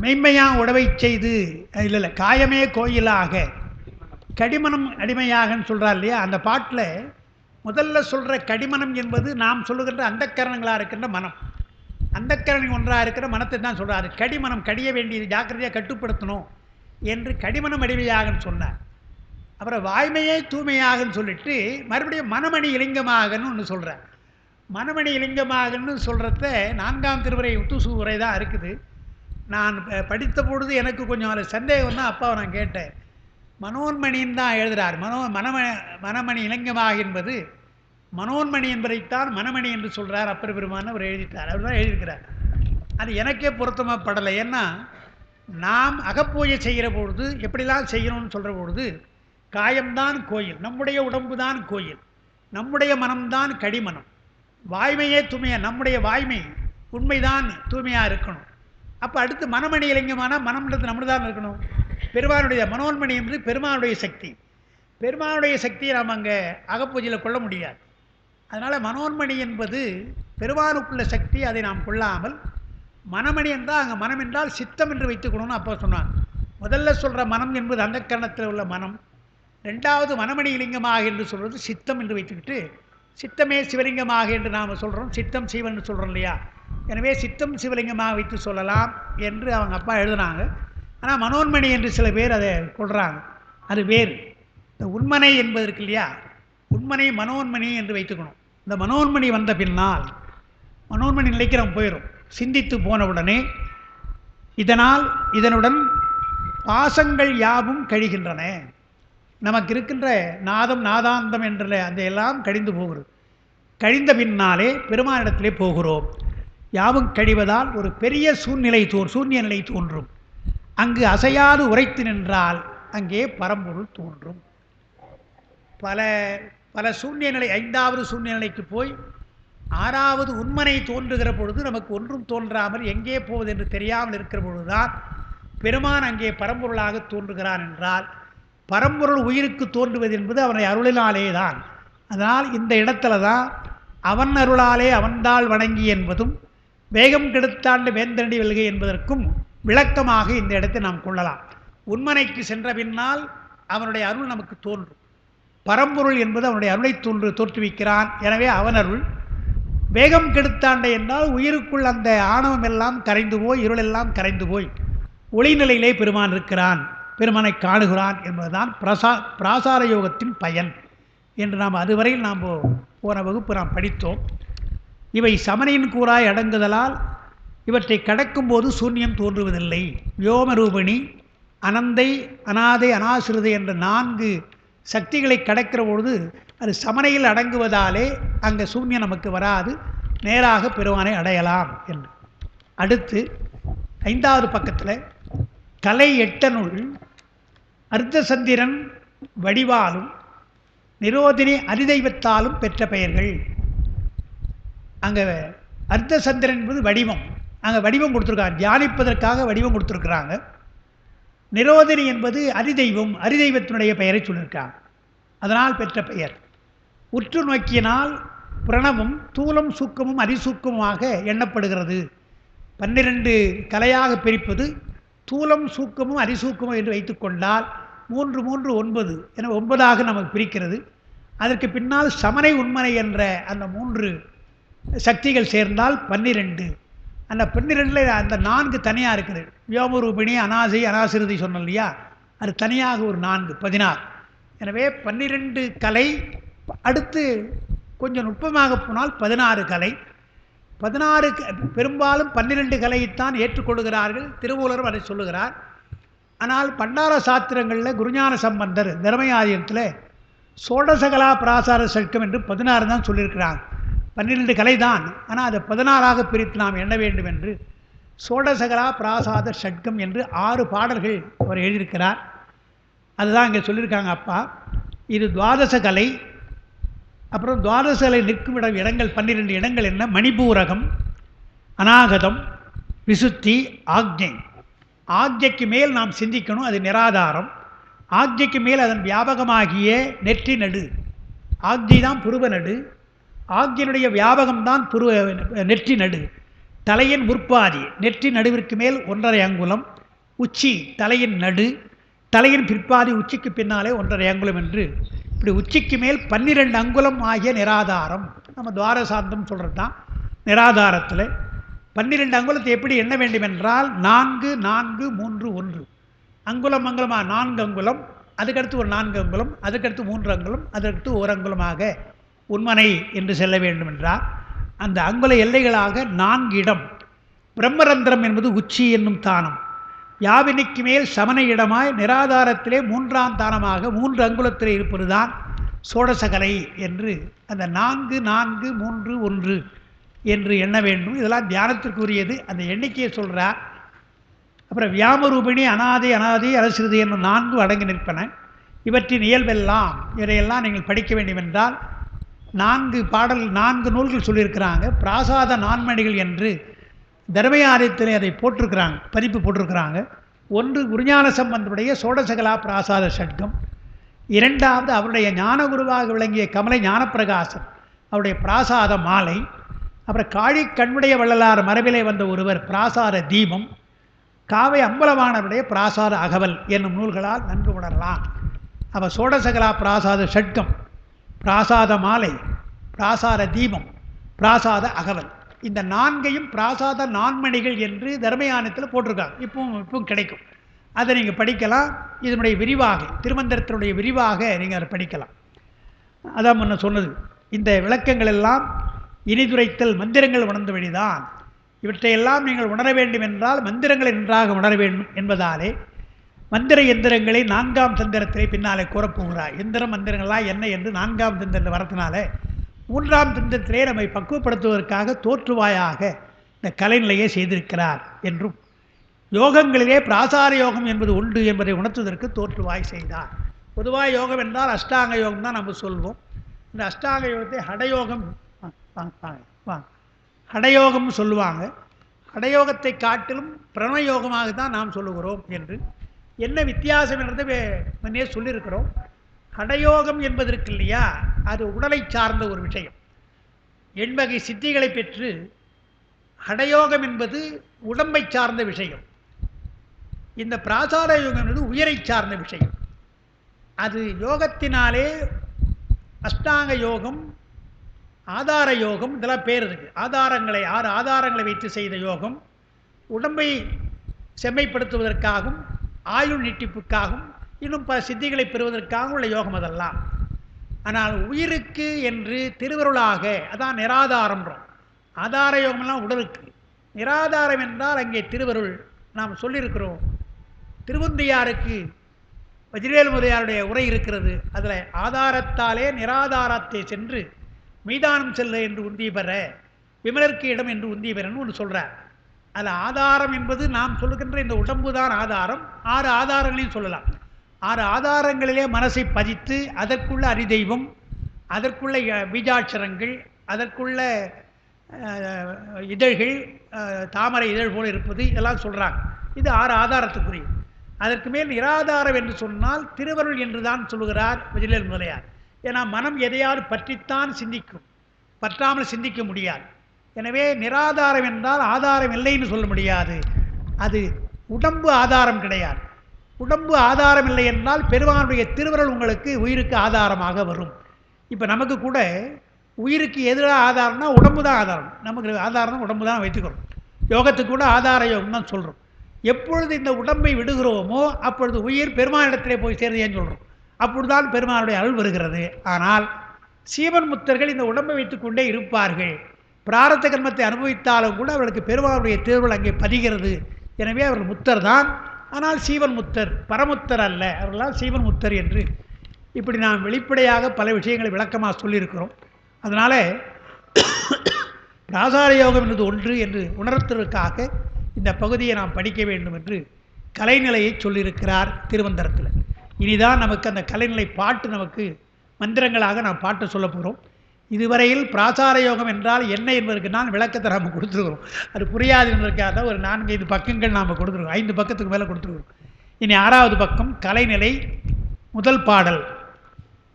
மெய்மையாக உடவை செய்து, இல்லை காயமே கோயிலாக கடிமனம் அடிமையாகன்னு சொல்கிறார் இல்லையா. அந்த பாட்டில் முதல்ல சொல்கிற கடிமனம் என்பது நாம் சொல்லுகின்ற அந்தக்கரணங்களாக இருக்கின்ற மனம். அந்தக்கரணம் ஒன்றாக இருக்கிற மனத்தை தான் சொல்கிறார். கடிமனம், கடிய வேண்டியது, ஜாக்கிரதையாக கட்டுப்படுத்தணும் என்று கடிமனம் அடிமையாகன்னு சொன்னார். அப்புறம் வாய்மையே தூய்மையாகன்னு சொல்லிட்டு மறுபடியும் மனமணி இலிங்கமாகன்னு ஒன்று சொல்கிறார். மனமணி இலிங்கமாகன்னு சொல்கிறத 4ஆம் திருமுறை உத்துசு உரை தான் இருக்குது. நான் படித்த பொழுது எனக்கு கொஞ்சம் அதில் சந்தேகம் தான். அப்பாவை நான் கேட்டேன், மனோன்மணின்னு தான் எழுதுகிறார். மனமணி இலிங்கமாக என்பது மனோன்மணி என்பதைத்தான் மனமணி என்று சொல்கிறார் அப்பர் பெருமான். அவர் எழுதிட்டார், அவர் தான் எழுதியிருக்கிறார். அது எனக்கே பொருத்தமாக படலை. ஏன்னா நாம் அகப்பூஜை செய்கிற பொழுது எப்படிலாம் செய்யணும்னு சொல்கிற பொழுது காயம்தான் கோயில், நம்முடைய உடம்பு தான் கோயில், நம்முடைய மனம்தான் கடிமனம். வாய்மையே தூய்மையாக, நம்முடைய வாய்மை உண்மைதான் தூய்மையாக இருக்கணும். அப்போ அடுத்து மனமணி இலிங்கமான மனம்ன்றது நம்மளு தான் இருக்கணும். பெருமானுடைய மனோன்மணி என்று பெருமானுடைய சக்தி. பெருமானுடைய சக்தியை நாம் அங்கே அகப்பூஜையில் கொள்ள முடியாது. அதனால் மனோன்மணி என்பது பெருமானுக்குள்ள சக்தி, அதை நாம் கொள்ளாமல் மனமணி என்றால் அங்கே மனம் என்றால் சித்தம் என்று வைத்துக்கணும்னு அப்போ சொன்னாங்க. முதல்ல சொல்கிற மனம் என்பது அந்த கரணத்தில் உள்ள மனம். ரெண்டாவது மனமணி இலிங்கமாக என்று சொல்கிறது சித்தம் என்று வைத்துக்கிட்டு, சித்தமே சிவலிங்கமாக என்று நாம் சொல்கிறோம், சித்தம் சிவன் என்று சொல்கிறோம் இல்லையா. எனவே சித்தம் சிவலிங்கமாக வைத்து சொல்லலாம் என்று அவங்க அப்பா எழுதுனாங்க. ஆனால் மனோன்மணி என்று சில பேர் அதை கொள்கிறாங்க, அது வேறு. இந்த உண்மனை என்பதற்கு இல்லையா, உண்மனை மனோன்மணி என்று வைத்துக்கணும். இந்த மனோன்மணி வந்த பின்னால் மனோன்மணி நிலைக்கு நம்ம போயிடும். சிந்தித்து போனவுடனே இதனுடன் பாசங்கள் யாவும் கழிகின்றன. நமக்கு இருக்கின்ற நாதம் நாதாந்தம் என்ற அந்த எல்லாம் கழிந்து போகிறது. கழிந்த பின்னாலே பெருமானிடத்திலே போகிறோம். யாவும் கழிவதால் ஒரு பெரிய சூன்ய நிலை தோன்றும். அங்கு அசையாது உரைத்து நின்றால் அங்கே பரம்பொருள் தோன்றும். பல சூன்ய நிலை, 5வது சூன்ய நிலைக்கு போய் 6வது உண்மனை தோன்றுகிற பொழுது நமக்கு ஒன்றும் தோன்றாமல் எங்கே போவது என்று தெரியாமல் இருக்கிற பொழுதுதான் பெருமான் அங்கே பரம்பொருளாக தோன்றுகிறான். என்றால் பரம்பொருள் உயிருக்கு தோன்றுவது என்பது அவனை அருளினாலே தான். அதனால் இந்த இடத்துல தான் அவன் அருளாலே அவன்தாள் வணங்கி என்பதும் வேகம் கெடுத்தாண்டு வேந்தண்டி வெல்கை என்பதற்கும் விளக்கமாக இந்த இடத்தை நாம் கொள்ளலாம். உண்மனைக்கு சென்ற பின்னால் அவனுடைய அருள் நமக்கு தோன்றும். பரம்பொருள் என்பது அவனுடைய அருளை தோற்றுவிக்கிறான். எனவே அவன் அருள். வேகம் கெடுத்தாண்டை என்றால் உயிருக்குள் அந்த ஆணவம் எல்லாம் கரைந்து போய், இருளெல்லாம் கரைந்து போய் ஒளிநிலையிலே பெருமான் இருக்கிறான், பெருமானை காணுகிறான் என்பதுதான் பிராசார யோகத்தின் பயன் என்று நாம் அதுவரையில் நாம் போன வகுப்பு நாம் படித்தோம். இவை சமணியின் கூறாய் அடங்குதலால் இவற்றை கடக்கும்போது சூன்யம் தோன்றுவதில்லை. வியோமரூபிணி, அனந்தை, அனாதை, அனாசிருதை என்ற 4 சக்திகளை கடக்கிற பொழுது அது சமணையில் அடங்குவதாலே அங்கே சூன்யம் நமக்கு வராது, நேராக பெருமானை அடையலாம் என்று. அடுத்து 5வது பக்கத்தில் கலை 8 அர்த்தசந்திரன் வடிவாலும் நிரோதினி அதிதெய்வத்தாலும் பெற்ற பெயர்கள். அங்கே அர்த்தசந்திரன் என்பது வடிவம், அங்கே வடிவம் கொடுத்துருக்காங்க, தியானிப்பதற்காக வடிவம் கொடுத்துருக்குறாங்க. நிரோதினி என்பது அதிதெய்வம், அதிதெய்வத்தினுடைய பெயரை சொல்லியிருக்காங்க, அதனால் பெற்ற பெயர். உற்று நோக்கினால் பிரணவம் தூலம் சூக்கமும் அதிசூக்கமுமாக எண்ணப்படுகிறது. 12 கலையாக பிரிப்பது தூலம் சூக்கமும் அதிசூக்கமும் என்று வைத்துக்கொண்டால் 3 3 9 என 9ஆக நமக்கு பிரிக்கிறது. அதற்கு பின்னால் சமனை உண்மனை என்ற அந்த 3 சக்திகள் சேர்ந்தால் 12. அந்த 12ல் அந்த 4 தனியாக இருக்குது. வியோமரூபிணி, அனாசை, அனாசிருதி சொன்னோம் இல்லையா, அது தனியாக ஒரு 4 16. எனவே 12 கலை. அடுத்து கொஞ்சம் நுட்பமாக போனால் 16 கலை. 16 பெரும்பாலும் 12 கலையைத்தான் ஏற்றுக்கொள்கிறார்கள். திருமூலரும் அதை சொல்லுகிறார். ஆனால் பண்டார சாத்திரங்களில் குருஞான சம்பந்தர் தர்மயாதியத்தில் சோடசகலா பிராசார ஷட்கம் என்று 16 தான் சொல்லியிருக்கிறாங்க. 12 கலை தான், ஆனால் அதை 16ஆக பிரித்து நாம் எண்ண வேண்டும் என்று சோடசகலா பிராசாத ஷட்கம் என்று 6 பாடல்கள் அவர் எழுதியிருக்கிறார். அதுதான் இங்கே சொல்லியிருக்காங்க அப்பா. இது துவாதச கலை. அப்புறம் துவாதச கலை நிற்கும் இடங்கள் 12 இடங்கள் என்ன? மணிபூரகம், அநாகதம், விசுத்தி, ஆக்ஞை. ஆக்ஞைக்கு மேல் நாம் சிந்திக்கணும், அது நிராதாரம். ஆக்ஞைக்கு மேல் அதன் வியாபகமாகிய நெற்றி நடு, ஆக்ஞை தான் புருவ நடு, ஆக்ஞனுடைய வியாபகம்தான் நெற்றி நடு. தலையின் முற்பாதி நெற்றி நடுவிற்கு மேல் 1.5 அங்குலம், உச்சி தலையின் நடு, தலையின் பிற்பாதி உச்சிக்கு பின்னாலே 1.5 அங்குலம் என்று இப்படி உச்சிக்கு மேல் 12 அங்குலம் ஆகிய நிராதாரம். நம்ம துவாரசாந்தம் சொல்கிறது தான். நிராதாரத்தில் 12 அங்குலத்தை எப்படி எண்ண வேண்டும் என்றால் 4, 4, 3, 1 அங்குலம் அங்குலமாக 4 அங்குலம், அதுக்கடுத்து ஒரு 4 அங்குலம், அதுக்கடுத்து 3 அங்குலம், அதற்கடுத்து 1 அங்குலமாக உண்மனை என்று செல்ல வேண்டும் என்றால் அந்த அங்குல எல்லைகளாக 4 இடம். பிரம்மரந்திரம் என்பது உச்சி என்னும் தானம். யாவினிக்கு மேல் சமன இடமாய் நிராதாரத்திலே 3ஆம் தானமாக 3 அங்குலத்திலே இருப்பது தான் சோடசகலை என்று அந்த 4, 4, 3, 1 என்று எண்ண வேண்டும். இதெல்லாம் தியானத்திற்குரியது. அந்த எண்ணிக்கையை சொல்கிறார். அப்புறம் வியாமரூபிணி, அனாதி, அனாதி, அரசிறுதி என்னும் 4 அடங்கி நிற்பன. இவற்றின் இயல்பெல்லாம் இதையெல்லாம் நீங்கள் படிக்க வேண்டும் என்றால் 4 பாடல் 4 நூல்கள் சொல்லியிருக்கிறாங்க. பிராசாத நான்மணிகள் என்று தர்மயாரியத்திலே அதை போட்டிருக்கிறாங்க, பதிப்பு போட்டிருக்கிறாங்க. ஒன்று குருஞான சம்பந்தருடைய சோடசகலா பிராசாத ஷட்கம், இரண்டாவது அவருடைய ஞான குருவாக விளங்கிய கமலை ஞானப்பிரகாசன் அவருடைய பிராசாத மாலை, அப்புறம் காழி கண்முடைய வள்ளலார் மரபிலே வந்த ஒருவர் பிராசாத தீபம், காவை அம்பலவானவருடைய பிராசாத அகவல் என்னும் நூல்களால் நன்கு உணரலாம். அவ சோடசகலா பிராசாத ஷட்கம், பிராசாத மாலை, பிராசாத தீபம், பிராசாத அகவல், இந்த 4ஐயும் பிராசாத நான்மணிகள் என்று தர்மயானத்தில் போட்டிருக்காங்க. இப்பவும் கிடைக்கும். அதை நீங்கள் படிக்கலாம். இதனுடைய விரிவாக திருமந்திரத்தினுடைய விரிவாக நீங்கள் அதை படிக்கலாம். அதான் முன்ன சொன்னது. இந்த விளக்கங்கள் எல்லாம் இனிதுரைத்தல் மந்திரங்கள் உணர்ந்த வழிதான். இவற்றையெல்லாம் நீங்கள் உணர வேண்டும் என்றால் மந்திரங்களை நன்றாக உணர வேண்டும் என்பதாலே மந்திர எந்திரங்களை 4ஆம் தந்திரத்திலே பின்னாலே கூறப்போகிறார். எந்திரம் மந்திரங்களாக என்ன என்று 4ஆம் தந்திரத்தில் வரத்தினால 3ஆம் தந்திரத்திலே நம்மை பக்குவப்படுத்துவதற்காக தோற்றுவாயாக இந்த கலைநிலையை செய்திருக்கிறார் என்றும் யோகங்களிலே பிராசார யோகம் என்பது உண்டு என்பதை உணர்த்துவதற்கு தோற்றுவாய் செய்தார். பொதுவாக யோகம் என்றால் அஷ்டாங்க யோகம் தான் நம்ம சொல்வோம். இந்த அஷ்டாங்க யோகத்தை ஹடயோகம் ஹடயோகம் சொல்லுவாங்க. ஹடயோகத்தை காட்டிலும் பிரணயோகமாக தான் நாம் சொல்லுகிறோம் என்று என்ன வித்தியாசம் என்றது முன்னே சொல்லியிருக்கிறோம். ஹடயோகம் என்பதற்கு இல்லையா, அது உடலை சார்ந்த ஒரு விஷயம். 8 வகை சித்திகளை பெற்று ஹடயோகம் என்பது உடம்பை சார்ந்த விஷயம். இந்த பிராசார யோகம் என்பது உயிரை சார்ந்த விஷயம். அது யோகத்தினாலே அஷ்டாங்க யோகம், ஆதார யோகம், இதெல்லாம் பேர் இருக்கு. ஆதாரங்களை 6 ஆதாரங்களை வைத்து செய்த யோகம் உடம்பை செம்மைப்படுத்துவதற்காகவும் ஆயுள் நீட்டிப்புக்காகவும் இன்னும் பல சித்திகளை பெறுவதற்காக உள்ள யோகம் அதெல்லாம். ஆனால் உயிருக்கு என்று திருவருளாக அதான் நிராதாரம்ன்றோம். ஆதார யோகமெல்லாம் உடலுக்கு, நிராதாரம் என்றால் அங்கே திருவருள். நாம் சொல்லியிருக்கிறோம், திருவந்தியாருக்கு வஜ்ரவேல் முதலியாருடைய உரை இருக்கிறது. அதில் ஆதாரத்தாலே நிராதாரத்தை சென்று மீதானம் செல்ல என்று உந்திய பெற, விமலருக்கு இடம் என்று உந்திய பெறன்னு ஒன்று சொல்கிறார். அதில் ஆதாரம் என்பது நாம் சொல்லுகின்ற இந்த உடம்பு தான் ஆதாரம். 6 ஆதாரங்களையும் சொல்லலாம். 6 ஆதாரங்களிலே மனசை பதித்து அதற்குள்ள அறிதெய்வம், அதற்குள்ள பீஜாட்சரங்கள், அதற்குள்ள இதழ்கள், தாமரை இதழ் போல இருப்பது, இதெல்லாம் சொல்கிறாங்க. இது 6 ஆதாரத்துக்குரிய. அதற்கு மேல் நிராதாரம் என்று சொன்னால் திருவருள் என்று தான் சொல்லுகிறார் வஜ்ரவேல் முதலியார். ஏன்னா மனம் எதையாவது பற்றித்தான் சிந்திக்கும், பற்றாமல் சிந்திக்க முடியாது. எனவே நிராதாரம் என்றால் ஆதாரம் இல்லைன்னு சொல்ல முடியாது. அது உடம்பு ஆதாரம் கிடையாது. உடம்பு ஆதாரம் இல்லை என்றால் பெருமானுடைய திருவருள் உங்களுக்கு உயிருக்கு ஆதாரமாக வரும். இப்போ நமக்கு கூட உயிருக்கு எதிராக ஆதாரம்னா உடம்பு தான் ஆதாரம். நமக்கு ஆதாரம் உடம்பு தான் வைத்துக்கிறோம். யோகத்துக்கு கூட ஆதார யோகம் தான் சொல்கிறோம். எப்பொழுது இந்த உடம்பை விடுகிறோமோ அப்பொழுது உயிர் பெருமானிடத்திலே போய் சேருதேன்னு சொல்கிறோம். அப்பொழுதுதான் பெருமானுடைய அருள் வருகிறது. ஆனால் சீவன் முத்தர்கள் இந்த உடம்பை வைத்துக்கொண்டே இருப்பார்கள். பிராரத்த கர்மத்தை அனுபவித்தாலும் கூட அவர்களுக்கு பெருமானுடைய திருவருள் அங்கே பதிகிறது. எனவே அவர்கள் முத்தர் தான். ஆனால் சீவன் முத்தர், பரமுத்தர் அல்ல. அவர்களால் சீவன் முத்தர் என்று இப்படி நாம் வெளிப்படையாக பல விஷயங்களை விளக்கமாக சொல்லியிருக்கிறோம். அதனால் பிராசார யோகம் என்பது ஒன்று என்று உணர்த்துவதற்காக இந்த பகுதியை நாம் படிக்க வேண்டும் என்று கலைநிலையை சொல்லியிருக்கிறார் திருமந்திரத்தில். இனிதான் நமக்கு அந்த கலைநிலை பாட்டு நமக்கு மந்திரங்களாக நாம் பாட்டு சொல்ல போகிறோம். இதுவரையில் பிராசார யோகம் என்றால் என்ன என்பதற்கு நான் விளக்கத்தை நாம் கொடுத்துருக்குறோம். அது புரியாது என்பதற்காக தான் ஒரு 4-5 பக்கங்கள் நாம் கொடுத்துருக்கோம். 5 பக்கத்துக்கு மேலே கொடுத்துருக்கோம். இனி 6வது பக்கம் கலைநிலை. முதல் பாடல்.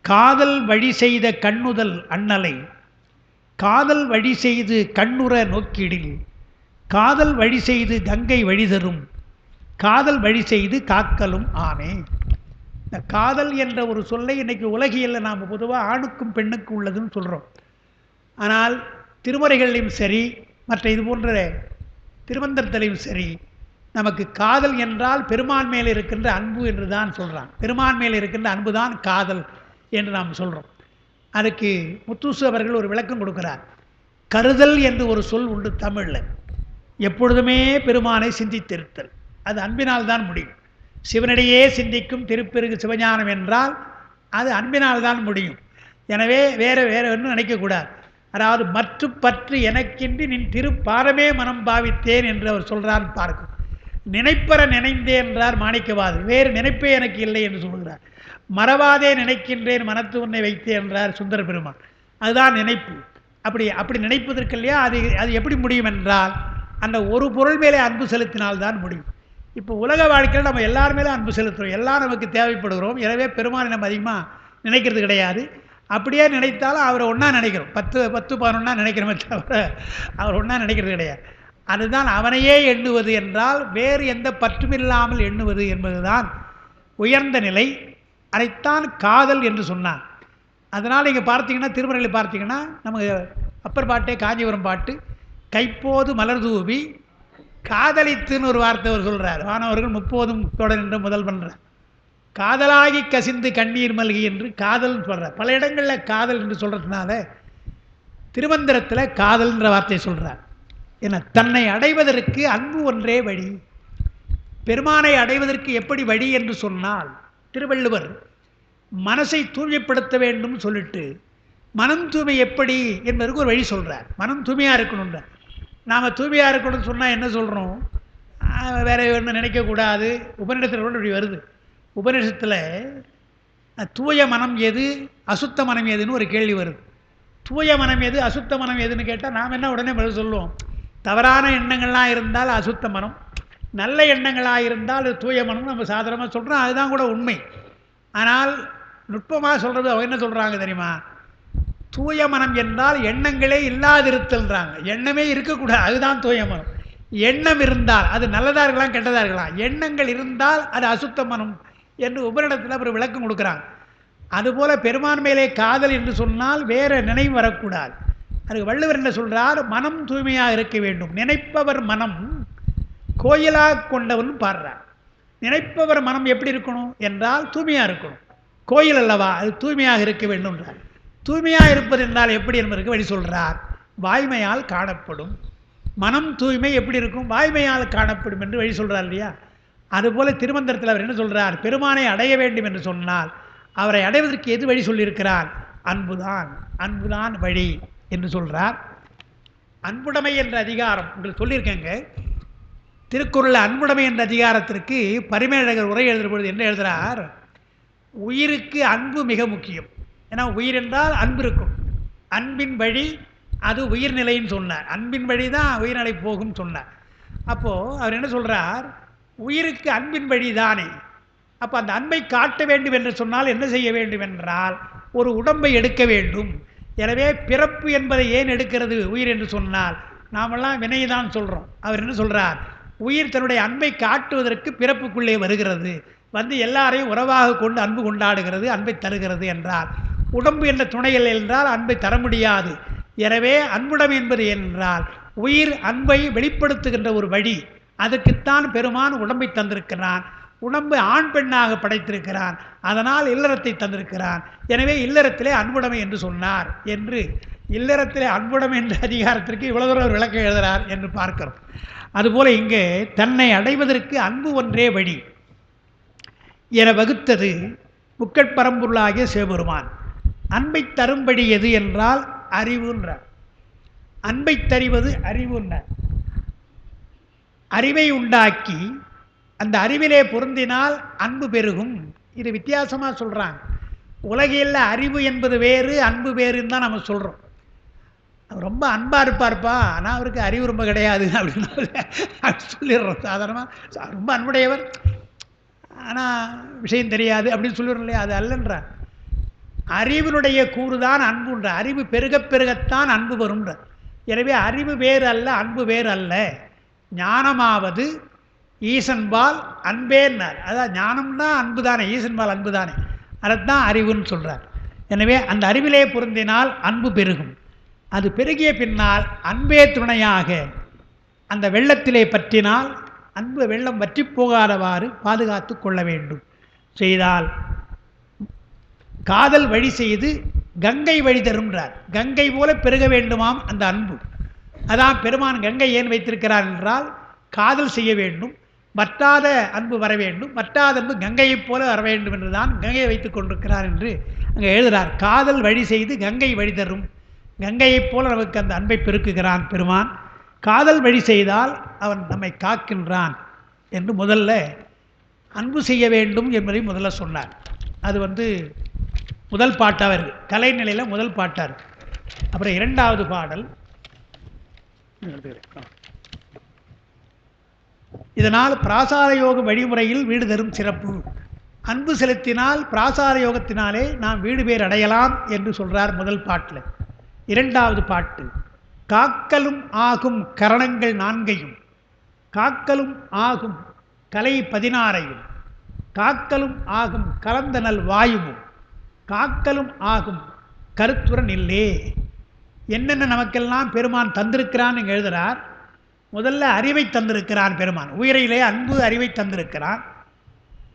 காதல் வழி செய்த கண்ணுதல் அண்ணலை காதல் வழி செய்து கண்ணுற நோக்கிடில் காதல் வழி செய்து கங்கை வழி தரும் காதல் வழி செய்து காக்கலும் ஆமே. இந்த காதல் என்ற ஒரு சொல்லை இன்றைக்கி உலகியலில் நாம் பொதுவாக ஆணுக்கும் பெண்ணுக்கும் உள்ளதுன்னு சொல்கிறோம். ஆனால் திருமுறைகளிலும் சரி, மற்ற இது போன்ற திருமந்திரத்திலையும் சரி, நமக்கு காதல் என்றால் பெருமான் மேல் இருக்கின்ற அன்பு என்று தான் சொல்கிறான். பெருமான் மேல் இருக்கின்ற அன்பு தான் காதல் என்று நாம் சொல்கிறோம். அதுக்கு முத்துசு அவர்கள் ஒரு விளக்கம் கொடுக்கிறார். கருதல் என்று ஒரு சொல் உண்டு தமிழில். எப்பொழுதுமே பெருமானை சிந்தித்திருத்தல், அது அன்பினால் தான் முடியும். சிவனிடையே சிந்திக்கும் திருப்பெருகு சிவஞானம் என்றால் அது அன்பினால் தான் முடியும். எனவே வேறு ஒன்றும் நினைக்கக்கூடாது. அதாவது மற்ற பற்று எனக்கின்றி நின் திருப்பாரமே மனம் பாவித்தேன் என்று அவர் சொல்கிறார். பார்க்கும் நினைப்பற நினைந்தேன் என்றார் மாணிக்கவாது. வேறு நினைப்பே எனக்கு இல்லை என்று சொல்கிறார். மறவாதே நினைக்கின்றேன் மனத்து உன்னை வைத்தேன் என்றார் சுந்தர பெருமான். அதுதான் நினைப்பு. அப்படி நினைப்பதற்கு இல்லையா, அது எப்படி முடியும் என்றால் அந்த ஒரு பொருள் மேலே அன்பு செலுத்தினால்தான் முடியும். இப்போ உலக வாழ்க்கையில் நம்ம எல்லார் மேலே அன்பு செலுத்துகிறோம், எல்லாம் நமக்கு தேவைப்படுகிறோம். எனவே பெருமானை நம்ம அதிகமாக நினைக்கிறது கிடையாது. அப்படியே நினைத்தாலும் அவரை ஒன்றா நினைக்கிறோம். 10-11 நினைக்கிறோமே தவிர அவர் ஒன்றா நினைக்கிறது கிடையாது. அதுதான் அவனையே எண்ணுவது என்றால் வேறு எந்த பற்றுமில்லாமல் எண்ணுவது என்பதுதான் உயர்ந்த நிலை. அதைத்தான் காதல் என்று சொன்னான். அதனால் நீங்கள் பார்த்தீங்கன்னா திருமறையில் பார்த்தீங்கன்னா நமக்கு அப்பர் பாட்டே காஞ்சிபுரம் பாட்டு, கைப்போது மலர் தூவி காதலித்துன்னு ஒரு வார்த்தை அவர் சொல்கிறார். வானவர்கள் 30 தொடர் என்று முதல் பண்ணுறார். காதலாகி கசிந்து கண்ணீர் மல்கி என்று காதல்னு சொல்கிறார். பல இடங்களில் காதல் என்று சொல்கிறதுனால திருமந்திரத்தில் காதல்ன்ற வார்த்தையை சொல்கிறார். ஏன்னா தன்னை அடைவதற்கு அன்பு ஒன்றே வழி. பெருமானை அடைவதற்கு எப்படி வழி என்று சொன்னால், திருவள்ளுவர் மனசை தூய்மைப்படுத்த வேண்டும் சொல்லிட்டு மனம் தூய்மை எப்படி என்பதற்கு ஒரு வழி சொல்கிறார். மனம் தூய்மையாக இருக்கணுன்ற. நாம் தூய்மையாக இருக்கணும்னு சொன்னால் என்ன சொல்கிறோம்? வேற ஒன்று நினைக்கக்கூடாது. உபநிடத்தில் கூட இப்படி வருது. உபநிடத்தில் தூய மனம் எது, அசுத்த மனம் எதுன்னு ஒரு கேள்வி வருது. தூய மனம் எது, அசுத்த மனம் எதுன்னு கேட்டால் நாம் என்ன உடனே பதில் சொல்லுவோம்? தவறான எண்ணங்கள்லாம் இருந்தால் அசுத்த மனம், நல்ல எண்ணங்களாக இருந்தால் தூய மனம் நம்ம சாதாரணமாக சொல்கிறோம். அதுதான் கூட உண்மை. ஆனால் நுட்பமாக சொல்கிறது அவங்க என்ன சொல்கிறாங்க தெரியுமா? தூய மனம் என்றால் எண்ணங்களே இல்லாதிருத்தல்ன்றாங்க. எண்ணமே இருக்கக்கூடாது, அதுதான் தூய மனம். எண்ணம் இருந்தால் அது நல்லதாக இருக்கலாம் கெட்டதாக இருக்கலாம், எண்ணங்கள் இருந்தால் அது அசுத்த மனம் என்று உபரிடத்தில் அவர் விளக்கம் கொடுக்குறாங்க. அதுபோல் பெருமான் மேலே காதல் என்று சொன்னால் வேறு நினைவு வரக்கூடாது. அதுக்கு வள்ளுவர் என்ன சொல்கிறார்? மனம் தூய்மையாக இருக்க வேண்டும். நினைப்பவர் மனம் கோயிலாக கொண்டவன் பாடுறார். நினைப்பவர் மனம் எப்படி இருக்கணும் என்றால் தூய்மையாக இருக்கணும். கோயில் அல்லவா, அது தூய்மையாக இருக்க வேண்டும்ன்றார். தூய்மையாக இருப்பது என்றால் எப்படி என்பதற்கு வழி சொல்கிறார். வாய்மையால் காணப்படும். மனம் தூய்மை எப்படி இருக்கும்? வாய்மையால் காணப்படும் என்று வழி சொல்கிறார் இல்லையா? அதுபோல் திருமந்திரத்தில் அவர் என்ன சொல்கிறார்? பெருமானை அடைய வேண்டும் என்று சொன்னால் அவரை அடைவதற்கு எது வழி சொல்லியிருக்கிறார்? அன்புதான். அன்புதான் வழி என்று சொல்கிறார். அன்புடைமை என்ற அதிகாரம் உங்களுக்கு சொல்லியிருக்கேங்க. திருக்குறளில் அன்புடைமை என்ற அதிகாரத்திற்கு பரிமேலழகர் உரை எழுதுகிற பொழுது என்ன எழுதுகிறார்? உயிருக்கு அன்பு மிக முக்கியம். ஏன்னா உயிர் என்றால் அன்பு இருக்கும். அன்பின் வழி அது உயிர்நிலைன்னு சொன்னார். அன்பின் வழி தான் உயிர்நிலை போகும் சொன்னார். அப்போது அவர் என்ன சொல்கிறார்? உயிருக்கு அன்பின் வழி தானே. அப்போ அந்த அன்பை காட்ட வேண்டும் என்று சொன்னால் என்ன செய்ய வேண்டும் என்றால் ஒரு உடம்பை எடுக்க வேண்டும். எனவே பிறப்பு என்பதை ஏன் எடுக்கிறது உயிர் என்று சொன்னால் நாமெல்லாம் வினையை தான் சொல்கிறோம். அவர் என்ன சொல்கிறார்? உயிர் தன்னுடைய அன்பை காட்டுவதற்கு பிறப்புக்குள்ளே வருகிறது, வந்து எல்லாரையும் உறவாக கொண்டு அன்பு கொண்டாடுகிறது, அன்பை தருகிறது என்றால் உடம்பு என்ற துணையில் என்றால் அன்பை தர முடியாது. எனவே அன்புடம் என்பது என்றால் உயிர் அன்பை வெளிப்படுத்துகின்ற ஒரு வழி. அதற்குத்தான் பெருமான் உடம்பை தந்திருக்கிறான். உடம்பை ஆண் பெண்ணாக படைத்திருக்கிறான். அதனால் இல்லறத்தை தந்திருக்கிறான். எனவே இல்லறத்திலே அன்புடைமை என்று சொன்னார் என்று இல்லறத்திலே அன்புடைமை என்ற அதிகாரத்திற்கு இவ்வளவு தூரம் விளக்கம் எழுதுகிறார் என்று பார்க்கிறோம். அதுபோல இங்கே தன்னை அடைவதற்கு அன்பு ஒன்றே வழி என வகுத்தது முக்கட்பரம்பொருளாகிய சிவபெருமான். அன்பை தரும்படி எது என்றால் அறிவுன்றார். அன்பை தருவது அறிவுன்றார். அறிவை உண்டாக்கி அந்த அறிவிலே பொருந்தினால் அன்பு பெருகும். இது வித்தியாசமாக சொல்கிறாங்க. உலகில் அறிவு என்பது வேறு, அன்பு வேறுன்னு தான் நம்ம சொல்கிறோம். ரொம்ப அன்பாக இருப்பார்ப்பா, ஆனால் அவருக்கு அறிவு ரொம்ப கிடையாது அப்படின்னு சொல்லிடுறோம் சாதாரணமாக. ரொம்ப அன்புடையவர், ஆனால் விஷயம் தெரியாது அப்படின்னு சொல்லிடுறோம் இல்லையா? அது அல்லன்றார். அறிவினுடைய கூறுதான் அன்புன்ற. அறிவு பெருக பெருகத்தான் அன்பு வரும்ன்ற. எனவே அறிவு வேறு அல்ல, அன்பு வேறு அல்ல. ஞானமாவது ஈசன்பால் அன்பேன்னார். அதான் ஞானம்னா அன்பு தானே, ஈசன்பால் அன்பு தானே, அதைத்தான் அறிவுன்னு சொல்கிறார். எனவே அந்த அறிவிலே பொருந்தினால் அன்பு பெருகும். அது பெருகிய பின்னால் அன்பே துணையாக அந்த வெள்ளத்திலே பற்றினால் அன்பு வெள்ளம் வற்றி போகாதவாறு பாதுகாத்து கொள்ள வேண்டும். செய்தால் காதல் வழி செய்து கங்கை வழி தரும்ன்றார். கங்கை போல பெருக வேண்டுமாம் அந்த அன்பு. அதான் பெருமான் கங்கை ஏன் வைத்திருக்கிறார் என்றால் காதல் செய்ய வேண்டும், வற்றாத அன்பு வர வேண்டும், வற்றாத அன்பு கங்கையைப் போல வர வேண்டும் என்று தான் கங்கையை வைத்துக் கொண்டிருக்கிறார் என்று அங்கே எழுதுகிறார். காதல் வழி செய்து கங்கை வழி தரும். கங்கையைப் போல நமக்கு அந்த அன்பை பெருக்குகிறான் பெருமான். காதல் வழி செய்தால் அவன் நம்மை காக்கின்றான் என்று முதல்ல அன்பு செய்ய வேண்டும் என்பதை முதல்ல சொன்னார். அது முதல் பாட்டாக இருக்குது, கலைநிலையில் முதல் பாட்டாக இருக்குது. அப்புறம் இரண்டாவது பாடல். இதனால் பிராசார யோக வழிமுறையில் வீடு தரும் சிறப்பு. அன்பு செலுத்தினால் பிராசார யோகத்தினாலே நாம் வீடு பேர் அடையலாம் என்று சொல்கிறார் முதல் பாட்டில். இரண்டாவது பாட்டு, காக்கலும் ஆகும் கரணங்கள் 4ஐயும், காக்கலும் ஆகும் கலை 16ஐயும், காக்கலும் ஆகும் கலந்தனல் வாயுவும், காக்கலும் ஆகும் கருத்துடன் இல்லே. என்னென்ன நமக்கெல்லாம் பெருமான் தந்திருக்கிறான் என்று எழுதுகிறார். முதல்ல அறிவை தந்திருக்கிறான் பெருமான். உயிரிலே அன்பு அறிவை தந்திருக்கிறான்.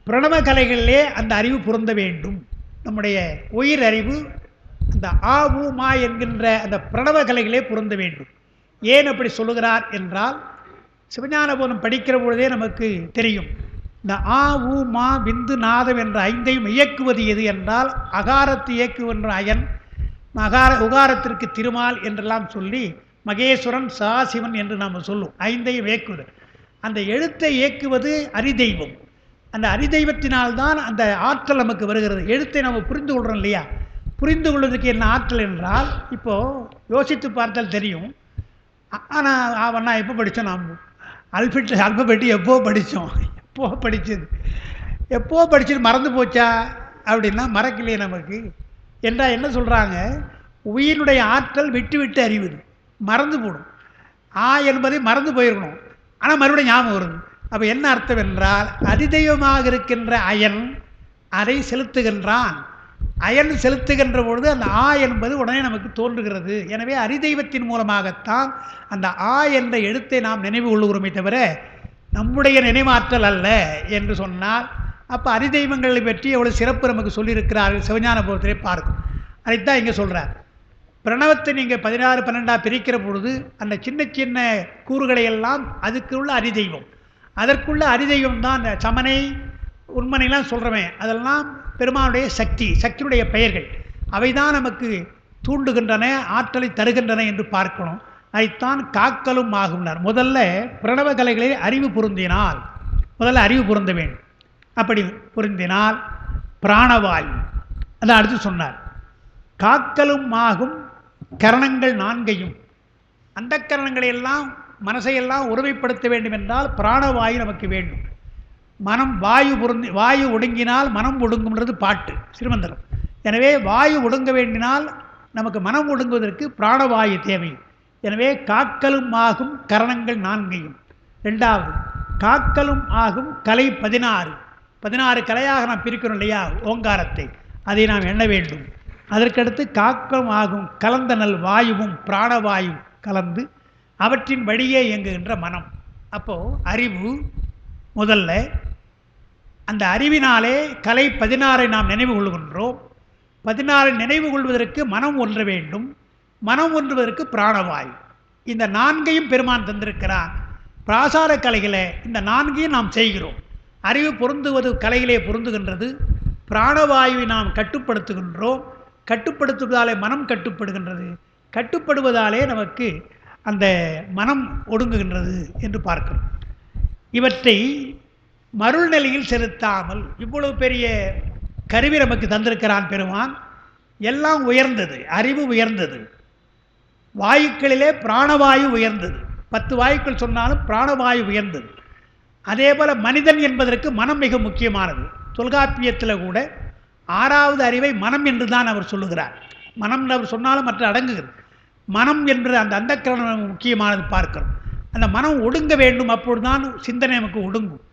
பிரணவ கலைகளிலே அந்த அறிவு பொருந்த வேண்டும். நம்முடைய உயிர் அறிவு அந்த ஆ ஊ மா என்கின்ற அந்த பிரணவ கலைகளே பொருந்த வேண்டும். ஏன் அப்படி சொல்லுகிறார் என்றால், சிவஞான போதம் படிக்கிற பொழுதே நமக்கு தெரியும். இந்த ஆ ஊ மா விந்து நாதம் என்ற 5ஐயும் இயக்குவது எது என்றால் அகாரத்தை இயக்குவென்ற அயன், உகாரத்திற்கு திருமால் என்றெல்லாம் சொல்லி மகேஸ்வரன் சதாசிவன் என்று நாம் சொல்லும். 5ஐயும் இயக்குவது. அந்த எழுத்தை இயக்குவது அரிதெய்வம். அந்த அரிதெய்வத்தினால்தான் அந்த ஆற்றல் நமக்கு வருகிறது. எழுத்தை நம்ம புரிந்து கொள்கிறோம் இல்லையா? புரிந்து கொள்வதற்கு என்ன ஆற்றல் என்றால், இப்போது யோசித்து பார்த்தால் தெரியும். ஆனால் அவனா எப்போ படித்தோம்? நாம் அல்பபெட்டு எப்போ படித்தோம்? எப்போ படிச்சுட்டு மறந்து போச்சா அப்படின்னா மறக்கலையே நமக்கு என்றால் என்ன சொல்கிறாங்க? உயிரினுடைய ஆற்றல் விட்டு விட்டு அறிவுது, மறந்து போடும். என்பதை மறந்து போயிருக்கணும், ஆனால் மறுபடியும் ஞாபகம் வருது. அப்போ என்ன அர்த்தம் என்றால், அதிதெய்வமாக இருக்கின்ற அயன் அதை செலுத்துகின்றான். அயன் செலுத்துகின்ற பொழுது அந்த என்பது உடனே நமக்கு தோன்றுகிறது. எனவே அரிதெய்வத்தின் மூலமாகத்தான் அந்த என்ற எழுத்தை நாம் நினைவு கொள்ளுகிறோமே தவிர நம்முடைய நினைவாற்றல் அல்ல என்று சொன்னால், அப்போ அரிதெய்வங்களை பற்றி எவ்வளோ சிறப்பு நமக்கு சொல்லியிருக்கிறார்கள் சிவஞான போதத்திலே பார்க்கும். அதைத்தான் இங்கே சொல்கிறார். பிரணவத்தை நீங்கள் 16, 12 பிரிக்கிற பொழுது அந்த சின்ன சின்ன கூறுகளை எல்லாம் அதுக்கு உள்ள அரிதெய்வம், அதற்குள்ள அரிதெய்வம் தான் அந்த சமனை உண்மனைலாம் சொல்கிறவன், அதெல்லாம் பெருமானுடைய சக்தியுடைய பெயர்கள். அவை தான் நமக்கு தூண்டுகின்றன, ஆற்றலை தருகின்றன என்று பார்க்கணும். அதைத்தான் காக்கலும் ஆகும்னார். முதல்ல பிரணவ கலைகளில் அறிவு பொருந்தினால், முதல்ல அறிவு பொருந்த வேண்டும். அப்படி பொருந்தினால் பிராணவாயு, அதான் அடுத்து சொன்னார். காக்கலும் ஆகும் கரணங்கள் 4ஐயும், அந்த கரணங்களையெல்லாம் மனசையெல்லாம் ஒருமைப்படுத்த வேண்டும் என்றால் பிராணவாயு நமக்கு வேண்டும். மனம் வாயு ஒடுங்கினால் மனம் ஒடுங்கும்ன்றது பாட்டு சிறுமந்திரம். எனவே வாயு ஒடுங்க வேண்டினால் நமக்கு மனம் ஒடுங்குவதற்கு பிராணவாயு தேவை. எனவே காக்கலும் ஆகும் கரணங்கள் 4ஐயும். ரெண்டாவது, காக்கலும் ஆகும் கலை 16 கலையாக நாம் பிரிக்கிறோம் இல்லையா ஓங்காரத்தை, அதை நாம் எண்ண வேண்டும். அதற்கடுத்து காக்கலும் ஆகும் கலந்தனல் வாயுவும் பிராணவாயு கலந்து அவற்றின் வழியே இயங்குகின்ற மனம். அப்போது அறிவு முதல்ல, அந்த அறிவினாலே கலை 16 நாம் நினைவு கொள்கின்றோம். 16 நினைவு கொள்வதற்கு மனம் ஒன்ற வேண்டும். மனம் ஒன்றுவதற்கு பிராணவாயு. இந்த 4ஐயும் பெருமான் தந்திருக்கிறான். பிராசார கலைகளை இந்த 4ஐயும் நாம் செய்கிறோம். அறிவு பொருந்துவது கலையிலே பொருந்துகின்றது. பிராணவாயுவை நாம் கட்டுப்படுத்துகின்றோம். கட்டுப்படுத்துவதாலே மனம் கட்டுப்படுகின்றது. கட்டுப்படுவதாலே நமக்கு அந்த மனம் ஒடுங்குகின்றது என்று பார்க்கிறோம். இவற்றை மருள் நிலையில் செலுத்தாமல் இவ்வளவு பெரிய கருவி நமக்கு தந்திருக்கிறான் பெருமான். எல்லாம் உயர்ந்தது, அறிவு உயர்ந்தது, வாயுக்களிலே பிராணவாயு உயர்ந்தது. 10 வாயுக்கள் சொன்னாலும் பிராணவாயு உயர்ந்தது. அதே போல் மனிதன் என்பதற்கு மனம் மிக முக்கியமானது. தொல்காப்பியத்தில் கூட 6வது அறிவை மனம் என்று தான் அவர் சொல்லுகிறார். மனம் அவர் சொன்னாலும் மற்ற அடங்குகிறது. மனம் என்று அந்த அந்தக்கரணம் முக்கியமானது பார்க்கிறோம். அந்த மனம் ஒடுங்க வேண்டும், அப்பொழுது தான் சிந்தனை நமக்கு ஒடுங்கும்.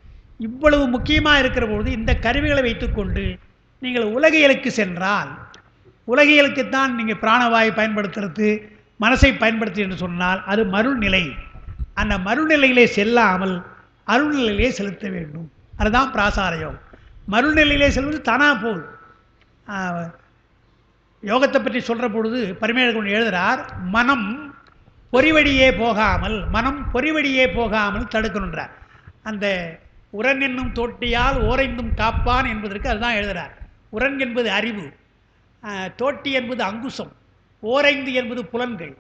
இவ்வளவு முக்கியமாக இருக்கிற பொழுது இந்த கருவிகளை வைத்துக்கொண்டு நீங்கள் உலகியலுக்கு சென்றால், உலகியலுக்குத்தான் நீங்கள் பிராணவாயு பயன்படுத்துறது, மனசை பயன்படுத்து என்று சொன்னால் அது மருள்நிலை. அந்த மருள்நிலையிலே செல்லாமல் அருள்நிலையிலே செலுத்த வேண்டும். அதுதான் பிராசார யோகம். மருள்நிலையிலே செல்வது தானா போல். யோகத்தை பற்றி சொல்கிற பொழுது பரிமேலகுடன் எழுதுகிறார், மனம் பொறிவழியே போகாமல் தடுக்கணுன்றார். அந்த உரன் என்னும் தோட்டியால் ஓரைந்தும் காப்பான் என்பதற்கு அதுதான் எழுதுகிறார். உரன் என்பது அறிவு, தோட்டி என்பது அங்குசம், ஓரைந்து என்பது புலன்கள்.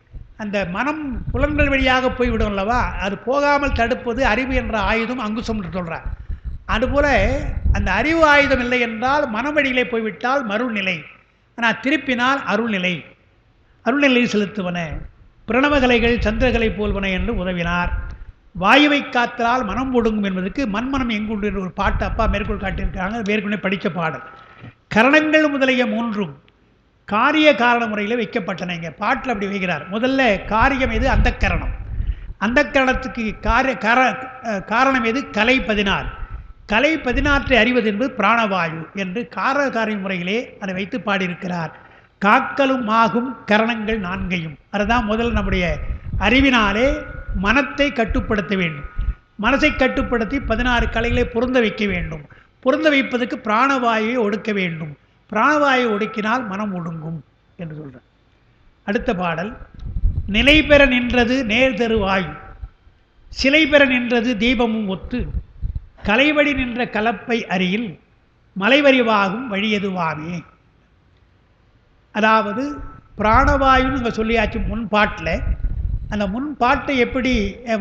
அந்த மனம் புலன்கள் வழியாக போய்விடும் அல்லவா, அது போகாமல் தடுப்பது அறிவு என்ற ஆயுதம், அங்குசம் என்று சொல்கிறார். அதுபோல் அந்த அறிவு ஆயுதம் இல்லை என்றால் மனவழியிலே போய்விட்டால் மருள்நிலை. ஆனால் திருப்பினால் அருள்நிலை. அருள்நிலையில் செலுத்துவன பிரணவகலைகள் சந்திரகலை போல்வன என்று உதவினார். வாயுவை காத்தால் மனம் ஒடுங்கும் என்பதற்கு மண்மனம் எங்குண்டு என்று ஒரு பாட்டு அப்பா மேற்கோள் காட்டியிருக்காங்க. மேற்கொண்டே படித்த பாடல். கரணங்கள் முதலிய 3ம் காரிய காரண முறையில் வைக்கப்பட்டன. இங்கே பாட்டில் அப்படி வைக்கிறார். முதல்ல காரியம் எது? அந்த கரணம். அந்த கரணத்துக்கு காரணம் எது? கலை 16. கலை 16 அறிவது என்பது பிராணவாயு என்று காரிய முறையிலே அதை வைத்து பாடியிருக்கிறார். காக்கலும் ஆகும் கரணங்கள் 4ஐயும். அதுதான் முதல் நம்முடைய அறிவினாலே மனத்தை கட்டுப்படுத்த வேண்டும். மனசை கட்டுப்படுத்தி 16 கலைகளை பொருந்த வைக்க வேண்டும். பொருந்த வைப்பதற்கு பிராணவாயுவை ஒடுக்க வேண்டும். பிராணவாயு ஒடுக்கினால் மனம் ஒடுங்கும் என்று சொல்கிறார். அடுத்த பாடல், நிலை பெற நின்றது நேர் தரு வாயு, சிலை பெற நின்றது தீபமும் ஒத்து, கலைவடி நின்ற கலப்பை அரியில் மலைவரிவாகும் வழியதுவாமே. அதாவது பிராணவாயுன்னு இங்கே சொல்லியாச்சு முன்பாட்டில். அந்த முன்பாட்டை எப்படி,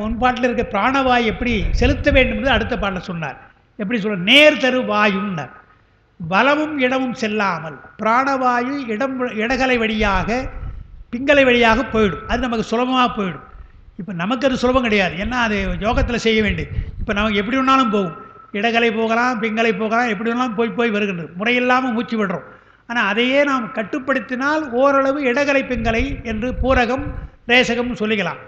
முன்பாட்டில் இருக்க பிராணவாயு எப்படி செலுத்த வேண்டும் என்று அடுத்த பாட்டில் சொன்னார். எப்படி சொல்ற? நேர் தரு வாயுன்னார். பலமும் இடமும் செல்லாமல் பிராணவாயு இடகலை வழியாக பிங்களை வழியாக போயிடும். அது நமக்கு சுலபமாக போயிடும். இப்போ நமக்கு அது சுலபம் கிடையாது. ஏன்னா அது யோகத்தில் செய்ய வேண்டியது. இப்போ நமக்கு எப்படி வேணாலும் போகும். இடகலை போகலாம், பிங்களை போகலாம், எப்படி வேணாலும் போய் வருகின்றது. முறையில்லாமல் மூச்சு விடுறோம். ஆனால் அதையே நாம் கட்டுப்படுத்தினால் ஓரளவு இடகலை பிங்களை என்று பூரகம் ரேசகம் சொல்லிக்கலாம்.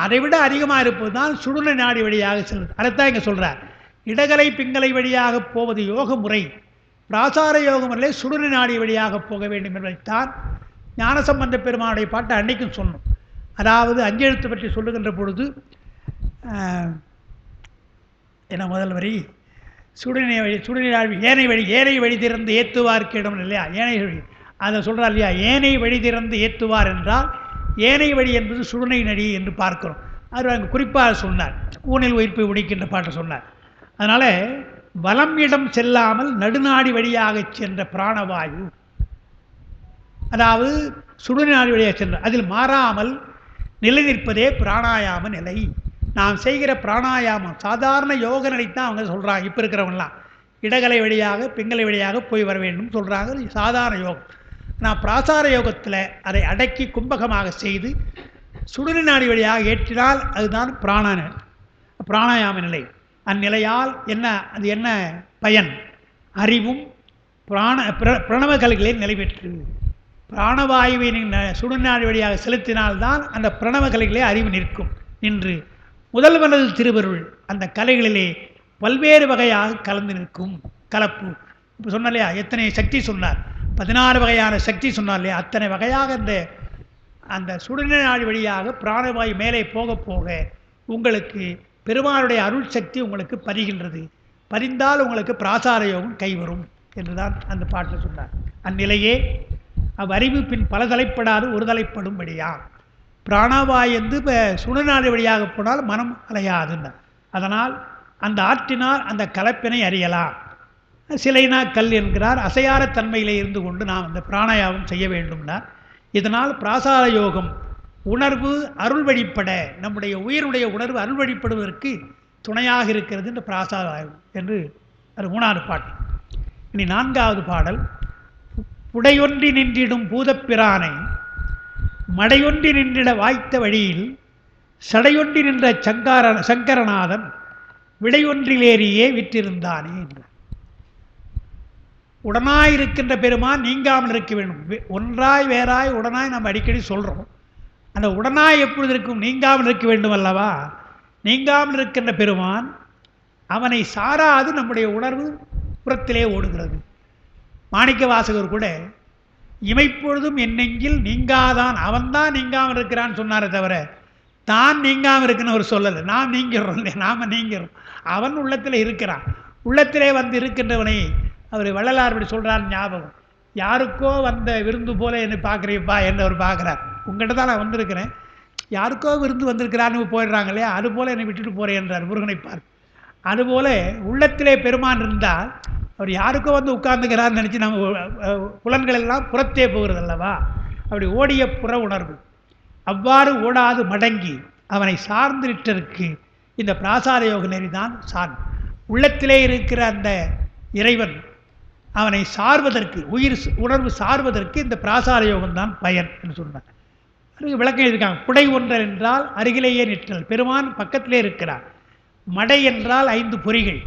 அதை விட அதிகமாக இருப்பது தான் சுடுன நாடி வழியாக செல்வது. அதைத்தான் இங்கே சொல்கிறார். இடகலை பிங்களை வழியாக போவது யோக முறை. பிராசார யோக முறையிலே சுடுன நாடி வழியாக போக வேண்டும் என்பதைத்தான் ஞானசம்பந்த பெருமானுடைய பாட்டை அன்னைக்கும் சொன்னோம். அதாவது அஞ்செழுத்து பற்றி சொல்லுகின்ற பொழுது என்ன முதல் வரி, சுடுநீர் ஏனை வழி திறந்து ஏற்றுவார்க்கு இடம் இல்லையா, ஏனை வழி அதை சொல்கிறார் இல்லையா. ஏனை வழி திறந்து ஏற்றுவார் என்றால் ஏனை வழி என்பது சுடுனை நடி என்று பார்க்கிறோம். அது அங்கே குறிப்பாக சொன்னார். ஊனில் உயிர்ப்பை உடைக்கின்ற பாட்டை சொன்னார். அதனால் வலம் இடம் செல்லாமல் நடுநாடி வழியாக சென்ற பிராணவாயு, அதாவது சுடுநாடி வழியாக சென்ற அதில் மாறாமல் நிலை நிற்பதே பிராணாயாம நிலை. நாம் செய்கிற பிராணாயாமம் சாதாரண யோக நிலைத்தான் அவங்க சொல்கிறாங்க. இப்போ இருக்கிறவங்களாம் இடகலை வழியாக பிங்களை வழியாக போய் வர வேண்டும் சொல்கிறாங்க. சாதாரண யோகம். நான் பிராசார யோகத்தில் அதை அடக்கி கும்பகமாக செய்து சுடுநீர் நாடி வழியாக ஏற்றினால் அதுதான் பிராணாயாம நிலை. அந்நிலையால் அது என்ன பயன்? அறிவும் பிரணவ கலைகளை நிலை பெற்று பிராணவாயுவை சுடுநீர் நாடி வழியாக செலுத்தினால்தான் அந்த பிரணவ கலைகளே அறிவு நின்று முதல்வனது திருவருள் அந்த கலைகளிலே பல்வேறு வகையாக கலந்து நிற்கும். கலப்பு இப்போ சொன்னார் இல்லையா, எத்தனை சக்தி சொன்னார், 16 வகையான சக்தி சொன்னார் இல்லையா. அத்தனை வகையாக அந்த சுடுநீர் நாடி வழியாக பிராணவாயு மேலே போக போக உங்களுக்கு பெருமானுடைய அருள் சக்தி உங்களுக்கு பதிகின்றது. பதிந்தால் உங்களுக்கு பிராசார யோகம் கைவரும் என்றுதான் அந்த பாட்டில் சொன்னார். அந்நிலையே அவ்வறிவு பின் பல தலைப்படாது ஒரு தலைப்படும்படியா. பிராணவாயு இப்போ சுடுநாடு வழியாக போனால் மனம் அலையாதுன்னார். அதனால் அந்த ஆற்றினால் அந்த கலப்பினை அறியலாம். சிலைனா கல் என்கிறார். அசையார தன்மையிலே இருந்து கொண்டு நாம் அந்த பிராணாயாமம் செய்ய வேண்டும்னார். இதனால் பிராசார யோகம் உணர்வு அருள் வழிபட, நம்முடைய உயிருடைய உணர்வு அருள் வழிபடுவதற்கு துணையாக இருக்கிறது இந்த பிராசார யோகம் என்று அது 3வது பாட்டு. இனி 4வது பாடல். புடையொன்றி நின்றிடும் பூதப்பிரானை மடையொன்றி நின்றிட வாய்த்த வழியில் சடையொன்றி நின்ற சங்கரநாதன் விடையொன்றிலேறியே விற்றிருந்தானே என்றார். உடனாயிருக்கின்ற பெருமான் நீங்காமல் இருக்க வேண்டும். ஒன்றாய் வேறாய் உடனாய் நம்ம அடிக்கடி சொல்கிறோம். அந்த உடனாய் எப்பொழுது இருக்கும்? நீங்காமல் இருக்க வேண்டும் அல்லவா? நீங்காமல் இருக்கின்ற பெருமான் அவனை சாராது நம்முடைய உணர்வு புறத்திலே ஓடுகிறது. மாணிக்க வாசகர் கூட இமைப்பொழுதும் என் நெஞ்சில் நீங்காதான் அவன்தான் நீங்காமல் இருக்கிறான்னு சொன்னாரே தவிர தான் நீங்காமல் இருக்குன்னு அவர் சொல்லலை. நாம் நீங்கிறோம் இல்லை, நாம் நீங்கிறோம். அவன் உள்ளத்தில் இருக்கிறான். உள்ளத்திலே வந்து இருக்கின்றவனை அவர் வள்ளலார் அப்படி சொல்கிறார். ஞாபகம், யாருக்கோ வந்த விருந்து போல என்னை பார்க்குறீப்பா என்று அவர் பார்க்குறார். உங்கள்கிட்ட தான் நான் வந்திருக்கிறேன், யாருக்கோ விருந்து வந்திருக்கிறான்னு போயிடுறாங்க இல்லையா, அதுபோல் என்னை விட்டுட்டு போகிறேன் என்றார் முருகனை பார்த்து. அதுபோல் உள்ளத்திலே பெருமான் இருந்தால் அவர் யாருக்கோ வந்து உட்கார்ந்துக்கிறான்னு நினச்சி நம்ம புலன்கள் எல்லாம் புறத்தே போகிறது அல்லவா? அப்படி ஓடிய புற உணர்வு அவ்வாறு ஓடாது மடங்கி அவனை சார்ந்திருட்டருக்கு இந்த பிராசார யோக நெறிதான் சார்ந்து. உள்ளத்திலே இருக்கிற அந்த இறைவன் அவனை சார்வதற்கு, உயிர் உணர்வு சார்வதற்கு இந்த பிராசார யோகம்தான் பயன் என்று சொன்னார். அதுக்கு விளக்கம் எழுதியிருக்காங்க. புடை ஒன்றல் என்றால் அருகிலேயே நிற்றல், பெருமான் பக்கத்திலே இருக்கிறார். மடை என்றால் 5 பொறிகள்.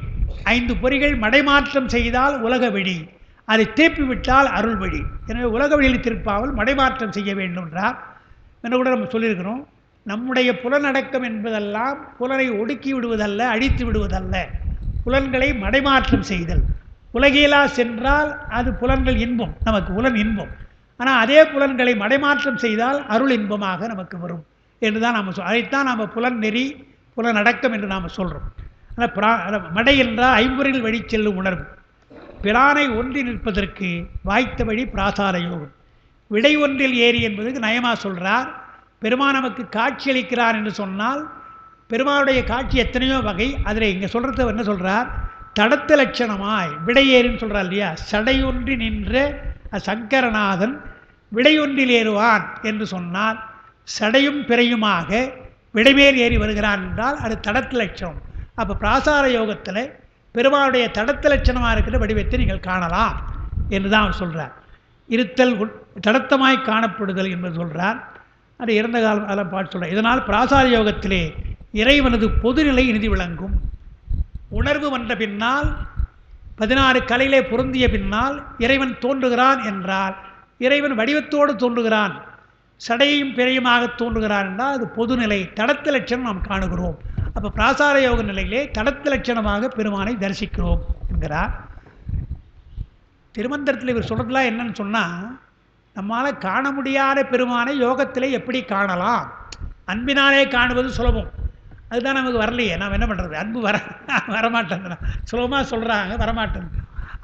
5 பொறிகள் மடைமாற்றம் செய்தால் உலக வெளி, அதை தேப்பி விட்டால் அருள் வழி. எனவே உலக வெளியில் திருப்பாமல் மடைமாற்றம் செய்ய வேண்டும் என்றால் என்ன கூட நம்ம சொல்லியிருக்கிறோம். நம்முடைய புலனடக்கம் என்பதெல்லாம் புலனை ஒடுக்கி விடுவதல்ல, அழித்து விடுவதல்ல, புலன்களை மடைமாற்றம் செய்தல். உலகியலா சென்றால் அது புலன்கள் இன்பம், நமக்கு புலன் இன்பம். ஆனால் அதே புலன்களை மடைமாற்றம் செய்தால் அருள் இன்பமாக நமக்கு வரும் என்று தான் நாம் அதைத்தான் நாம் புலன் நெறி புலனடக்கம் என்று நாம் சொல்கிறோம். ஆனால் மடை என்றால் 5 வழி செல்லும் உணர்வு. பிரானை ஒன்றி நிற்பதற்கு வாய்த்த வழி பிராசார யோகம். விடை ஒன்றில் ஏறி என்பதுக்கு நயமாக சொல்கிறார். பெருமான் நமக்கு காட்சி அளிக்கிறார் என்று சொன்னால் பெருமானுடைய காட்சி எத்தனையோ வகை. அதில் இங்கே சொல்கிறது என்ன சொல்கிறார்? தடத்த லட்சணமாய் விடையேறின்னு சொல்கிறார் இல்லையா? சடையொன்றி நின்ற சங்கரநாதன் விடையொன்றில் ஏறுவான் என்று சொன்னால் சடையும் பிறையுமாக விடைமேல் ஏறி வருகிறான் என்றால் அது தடத்த லட்சணம். அப்போ பிராசார யோகத்தில் பெருமானுடைய தடத்த லட்சணமாக இருக்கிற வடிவத்தை நீங்கள் காணலாம் என்று தான் அவர் சொல்கிறார். இருத்தல் தடத்தமாய் காணப்படுதல் என்பது சொல்கிறார். அது இறந்த காலம் அதெல்லாம் பாட்டு சொல்கிறார். இதனால் பிராசார யோகத்திலே இறைவனது பொதுநிலை இறுதி விளங்கும். உணர்வு வந்த பின்னால் 16 கலையிலே பொருந்திய பின்னால் இறைவன் தோன்றுகிறான் என்றால் இறைவன் வடிவத்தோடு தோன்றுகிறான், சடையையும் பிறையுமாக தோன்றுகிறான் என்றால் அது பொதுநிலை, தடத்த லட்சணம் நாம் காணுகிறோம். அப்போ பிராசார யோக நிலையிலே தடத்த லட்சணமாக பெருமானை தரிசிக்கிறோம் என்கிறார். திருமந்திரத்தில் இவர் சொல்கிறதுலாம் என்னன்னு சொன்னால், நம்மால் காண முடியாத பெருமானை யோகத்திலே எப்படி காணலாம்? அன்பினாலே காணுவது சுலபம். அதுதான் நமக்கு வரலையே, நாம் என்ன பண்ணுறது? அன்பு வரமாட்டேன், சுலபமாக சொல்கிறாங்க, வரமாட்டேன்.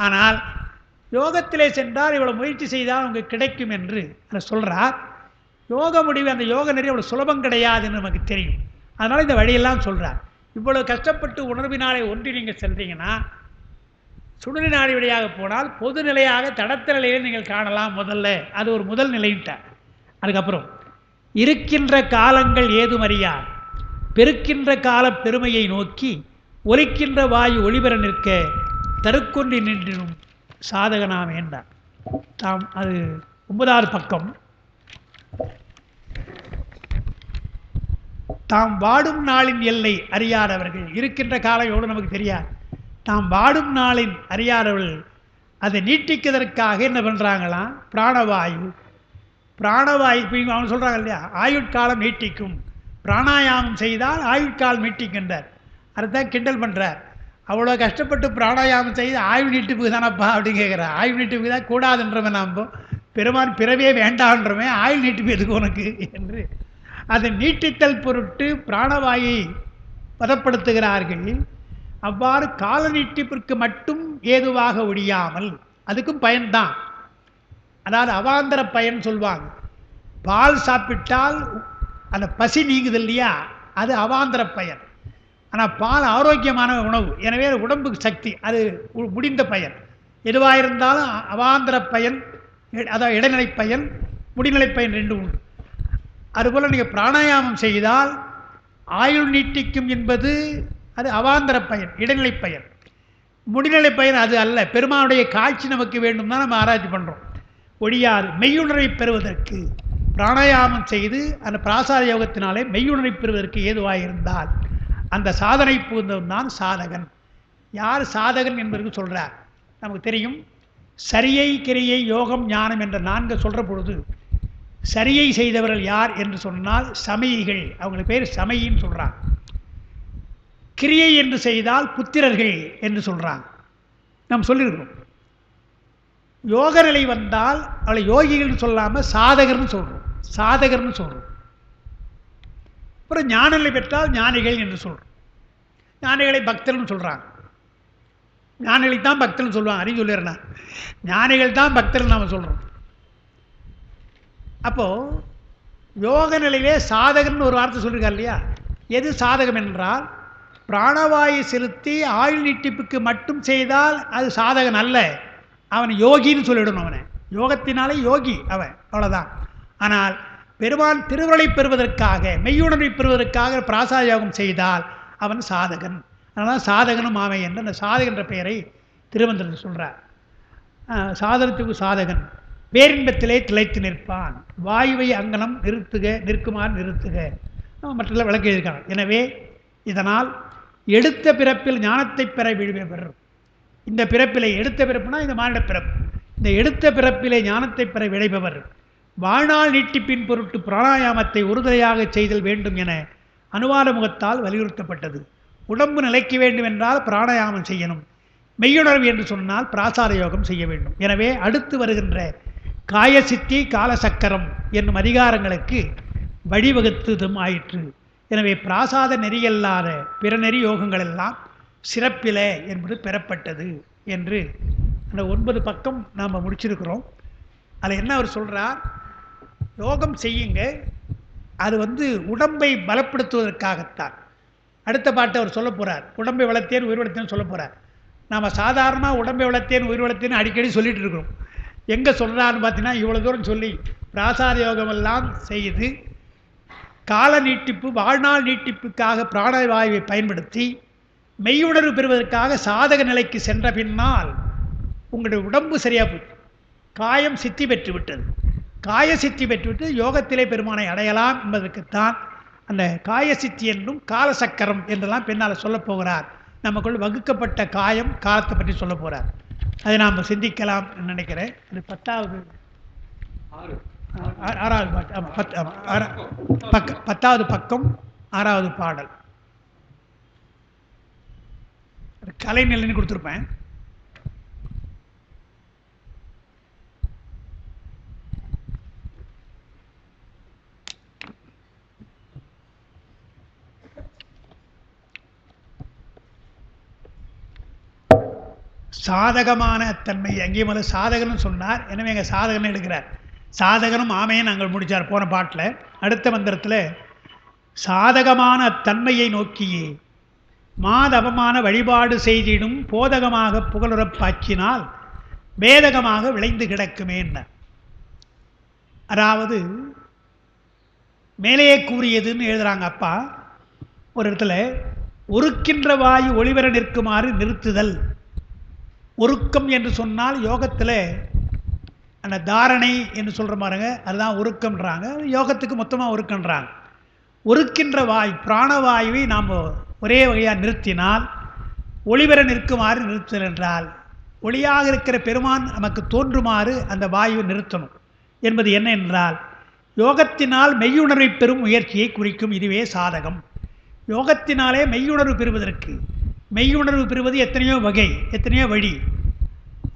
ஆனால் யோகத்திலே சென்றால் இவ்வளோ முயற்சி செய்தால் உங்களுக்கு கிடைக்கும் என்று அதை சொல்கிறார். யோக முடிவு, அந்த யோக நெறி அவ்வளோ சுலபம் கிடையாதுன்னு நமக்கு தெரியும். அதனால் இந்த வழியெல்லாம் சொல்கிறார். இவ்வளோ கஷ்டப்பட்டு உணர்வினாலே ஒன்றி நீங்கள் சென்றீங்கன்னா சுடலி நாடி வழியாக போனால் பொது நிலையாக தடத்த நிலையில் நீங்கள் காணலாம். முதல்ல அது ஒரு முதல் நிலையிட்டார். அதுக்கப்புறம் இருக்கின்ற காலங்கள் ஏதும் அறியார் பெருக்கின்ற கால பெருமையை நோக்கி ஒலிக்கின்ற வாயு ஒளிபெற நிற்க தருக்கொன்றி நின்றும் சாதகனாம் என்றார். தாம் அது 9வது பக்கம். தாம் வாடும் நாளின் எல்லை அறியாதவர்கள், இருக்கின்ற காலம் எவ்வளோ நமக்கு தெரியாது, தாம் வாடும் நாளின் அறியாதவர்கள் அதை நீட்டிக்கிறதற்காக என்ன பண்ணுறாங்களாம்? பிராணவாயு இப்போ அவங்க சொல்கிறாங்க இல்லையா, ஆயுட்காலம் நீட்டிக்கும், பிராணாயாமம் செய்தால் ஆயுட்காலம் நீட்டிக்கின்றார். அதுதான் கிண்டல் பண்ணுறார். அவ்வளோ கஷ்டப்பட்டு பிராணாயாமம் செய்து ஆயுள் நீட்டிப்புக்கு தானப்பா அப்படின்னு கேட்குறார். ஆயுள் நீட்டிப்புக்கு தான் கூடாதுன்றவன் நாம் பெருமான் பிறவே வேண்டான்றவன் ஆயுள் நீட்டிப்பு எதுக்கு உனக்கு என்று அதை நீட்டித்தல் பொருட்டு பிராணவாயை பதப்படுத்துகிறார்கள். அவ்வாறு கால நீட்டிப்பிற்கு மட்டும் ஏதுவாக ஒழியாமல் அதுக்கும் பயன்தான். அதாவது அவாந்தர பயன் சொல்வாங்க. பால் சாப்பிட்டால் அந்த பசி நீங்குது இல்லையா, அது அவாந்தர பயன். ஆனால் பால் ஆரோக்கியமான உணவு, எனவே உடம்புக்கு சக்தி, அது முடிந்த பயன். எதுவாக இருந்தாலும் அவாந்தர பயன், அதாவது இடைநிலை பயன், முடிநிலை பயன் ரெண்டு உண்டு. அதுபோல் நீங்கள் பிராணாயாமம் செய்தால் ஆயுள் நீட்டிக்கும் என்பது அது அவாந்தர பயன், இடைநிலை பயன். முடிநிலை பயன் அது அல்ல. பெருமானுடைய காட்சி நமக்கு வேண்டும் தான் நம்ம ஆராய்ச்சி பண்ணுறோம். ஒழியாது மெய்யுணர்வை பெறுவதற்கு பிராணாயாமம் செய்து அந்த பிராசார யோகத்தினாலே மெய்யுணர்வை பெறுவதற்கு ஏதுவாக இருந்தால் அந்த சாதனை புகுந்தவன் தான் சாதகன். யார் சாதகன் என்பதற்கு சொல்கிறார். நமக்கு தெரியும், சரியை, கிரியை, யோகம், ஞானம் என்ற 4 சொல்கிற பொழுது சரியை செய்தவர்கள் யார் என்று சொன்னால் சமயிகள், அவங்களுக்கு பேர் சமயின்னு சொல்கிறாங்க. கிரியை என்று செய்தால் புத்திரர்கள் என்று சொல்கிறாங்க. நாம் சொல்லியிருக்கிறோம். யோக நிலை வந்தால் அவளை யோகிகள் சொல்லாமல் சாதகர்னு சொல்கிறோம், சாதகர்னு சொல்கிறோம். அப்புறம் ஞான நிலை பெற்றால் ஞானிகள் என்று சொல்கிறோம். ஞானிகளை பக்தர்னு சொல்கிறாங்க. ஞானிகளை தான் பக்தர்னு சொல்லுவாங்க. அதையும் சொல்லிடுறேன் நான், ஞானிகள் தான் பக்தர்னு நாம் சொல்கிறோம். அப்போது யோக நிலையிலே சாதகன் ஒரு வார்த்தை சொல்லியிருக்கார் இல்லையா? எது சாதகம் என்றால் பிராணவாயு செலுத்தி ஆயுள் நீட்டிப்புக்கு மட்டும் செய்தால் அது சாதகன் அல்ல, அவன் யோகின்னு சொல்லிவிடணும். அவனை யோகத்தினாலே யோகி அவன், அவ்வளோதான். ஆனால் பெருமான் திருவருளை பெறுவதற்காக, மெய்யுணர்வை பெறுவதற்காக பிராசார யோகம் செய்தால் அவன் சாதகன். அதனால் சாதகனும் ஆமை என்று அந்த சாதகன் என்ற பெயரை திருமந்திரத்தில் சொல்கிறார். சாதனத்துக்கு சாதகன் பேரின்பத்திலே திளைத்து நிற்பான், வாயுவை அங்கனம் நிறுத்துக, நிற்குமாறு நிறுத்துக, மற்ற விளக்கு எழுதியிருக்காங்க. எனவே இதனால் எடுத்த பிறப்பில் ஞானத்தை பெற விழுபவர். இந்த பிறப்பிலே, எடுத்த பிறப்புனா இந்த மானிட பிறப்பு, இந்த எடுத்த பிறப்பிலே ஞானத்தை பெற விளைபவர் வாழ்நாள் நீட்டிப்பின் பொருட்டு பிராணாயாமத்தை உறுதுணையாக செய்தல் வேண்டும் என அனுவாத முகத்தால் வலியுறுத்தப்பட்டது. உடம்பு நிலைக்க வேண்டும் என்றால் பிராணாயாமம் செய்யணும், மெய்யுணர்வு என்று சொன்னால் பிராசார யோகம் செய்ய வேண்டும். எனவே அடுத்து வருகின்ற காயசித்தி, காலசக்கரம் என்னும் அதிகாரங்களுக்கு வழிவகுத்ததும் ஆயிற்று. எனவே பிராசாத நெறியல்லாத பிற நெறி யோகங்கள் எல்லாம் சிறப்பில என்பது பெறப்பட்டது என்று அந்த 9 பக்கம் நாம் முடிச்சிருக்கிறோம். அதில் என்ன அவர் சொல்கிறார், யோகம் செய்யுங்க, அது உடம்பை பலப்படுத்துவதற்காகத்தான். அடுத்த பாட்டை அவர் சொல்ல போகிறார், உடம்பை வளர்த்தேன் உயிர் வளர்த்தேன்னு சொல்ல போகிறார். நாம் சாதாரணமாக உடம்பை வளர்த்தேன் உயிர் வளர்த்தேன்னு அடிக்கடி சொல்லிகிட்டு இருக்கிறோம். எங்கே சொல்கிறான்னு பார்த்தீங்கன்னா, இவ்வளோ தூரம் சொல்லி பிராசார யோகமெல்லாம் செய்து கால நீட்டிப்பு, வாழ்நாள் நீட்டிப்புக்காக பிராணவாயுவை பயன்படுத்தி மெய்யுணர்வு பெறுவதற்காக சாதக நிலைக்கு சென்ற பின்னால் உங்களுடைய உடம்பு சரியாக போச்சு, காயம் சித்தி பெற்று விட்டது. காய சித்தி பெற்றுவிட்டு யோகத்திலே பெருமானை அடையலாம் என்பதற்குத்தான் அந்த காயசித்தி என்றும் காலசக்கரம் என்றெல்லாம் பின்னால் சொல்லப் போகிறார். நமக்குள் வகுக்கப்பட்ட காயம், காலத்தை பற்றி சொல்ல போகிறார். அதை நாம் சிந்திக்கலாம் நினைக்கிறேன். அது 10வது 6வது பாட்டு. ஆமாம், 10வது பக்கம் 6வது பாடல். கலைநிலைன்னு கொடுத்துருப்பேன். சாதகமான தன்மை அங்கே முதல்ல சாதகன்னு சொன்னார். எனவே எங்கள் சாதகன்னு எடுக்கிறார். சாதகனும் ஆமையை நாங்கள் முடித்தார் போன பாட்டில். அடுத்த மந்திரத்தில் சாதகமான தன்மையை நோக்கியே மாதவமான வழிபாடு செய்திடும் போதகமாக புகழுறப்பாச்சினால் வேதகமாக விளைந்து கிடக்குமேன்ன. அதாவது மேலேயே கூறியதுன்னு எழுதுகிறாங்க அப்பா ஒரு இடத்துல. ஒருக்கின்ற வாயு ஒளிவர நிற்குமாறு நிறுத்துதல். ஒருக்கம் என்று சொன்னால் யோகத்தில் அந்த தாரணை என்று சொல்கிற மாதிரிங்க, அதுதான் ஒருக்கம்ன்றாங்க. யோகத்துக்கு மொத்தமாக ஒருக்கன்றாங்க. ஒருக்கின்ற வாயு பிராணவாயுவை நாம் ஒரே வகையாக நிறுத்தினால் ஒளிவர நிற்குமாறு நிறுத்தல் என்றால் ஒளியாக இருக்கிற பெருமான் நமக்கு தோன்றுமாறு அந்த வாயுவை நிறுத்தணும் என்பது என்ன என்றால் யோகத்தினால் மெய்யுணர்வை பெறும் முயற்சியை குறிக்கும். இதுவே சாதகம். யோகத்தினாலே மெய்யுணர்வு பெறுவதற்கு, மெய்யுணர்வு பெறுவது எத்தனையோ வகை, எத்தனையோ வழி.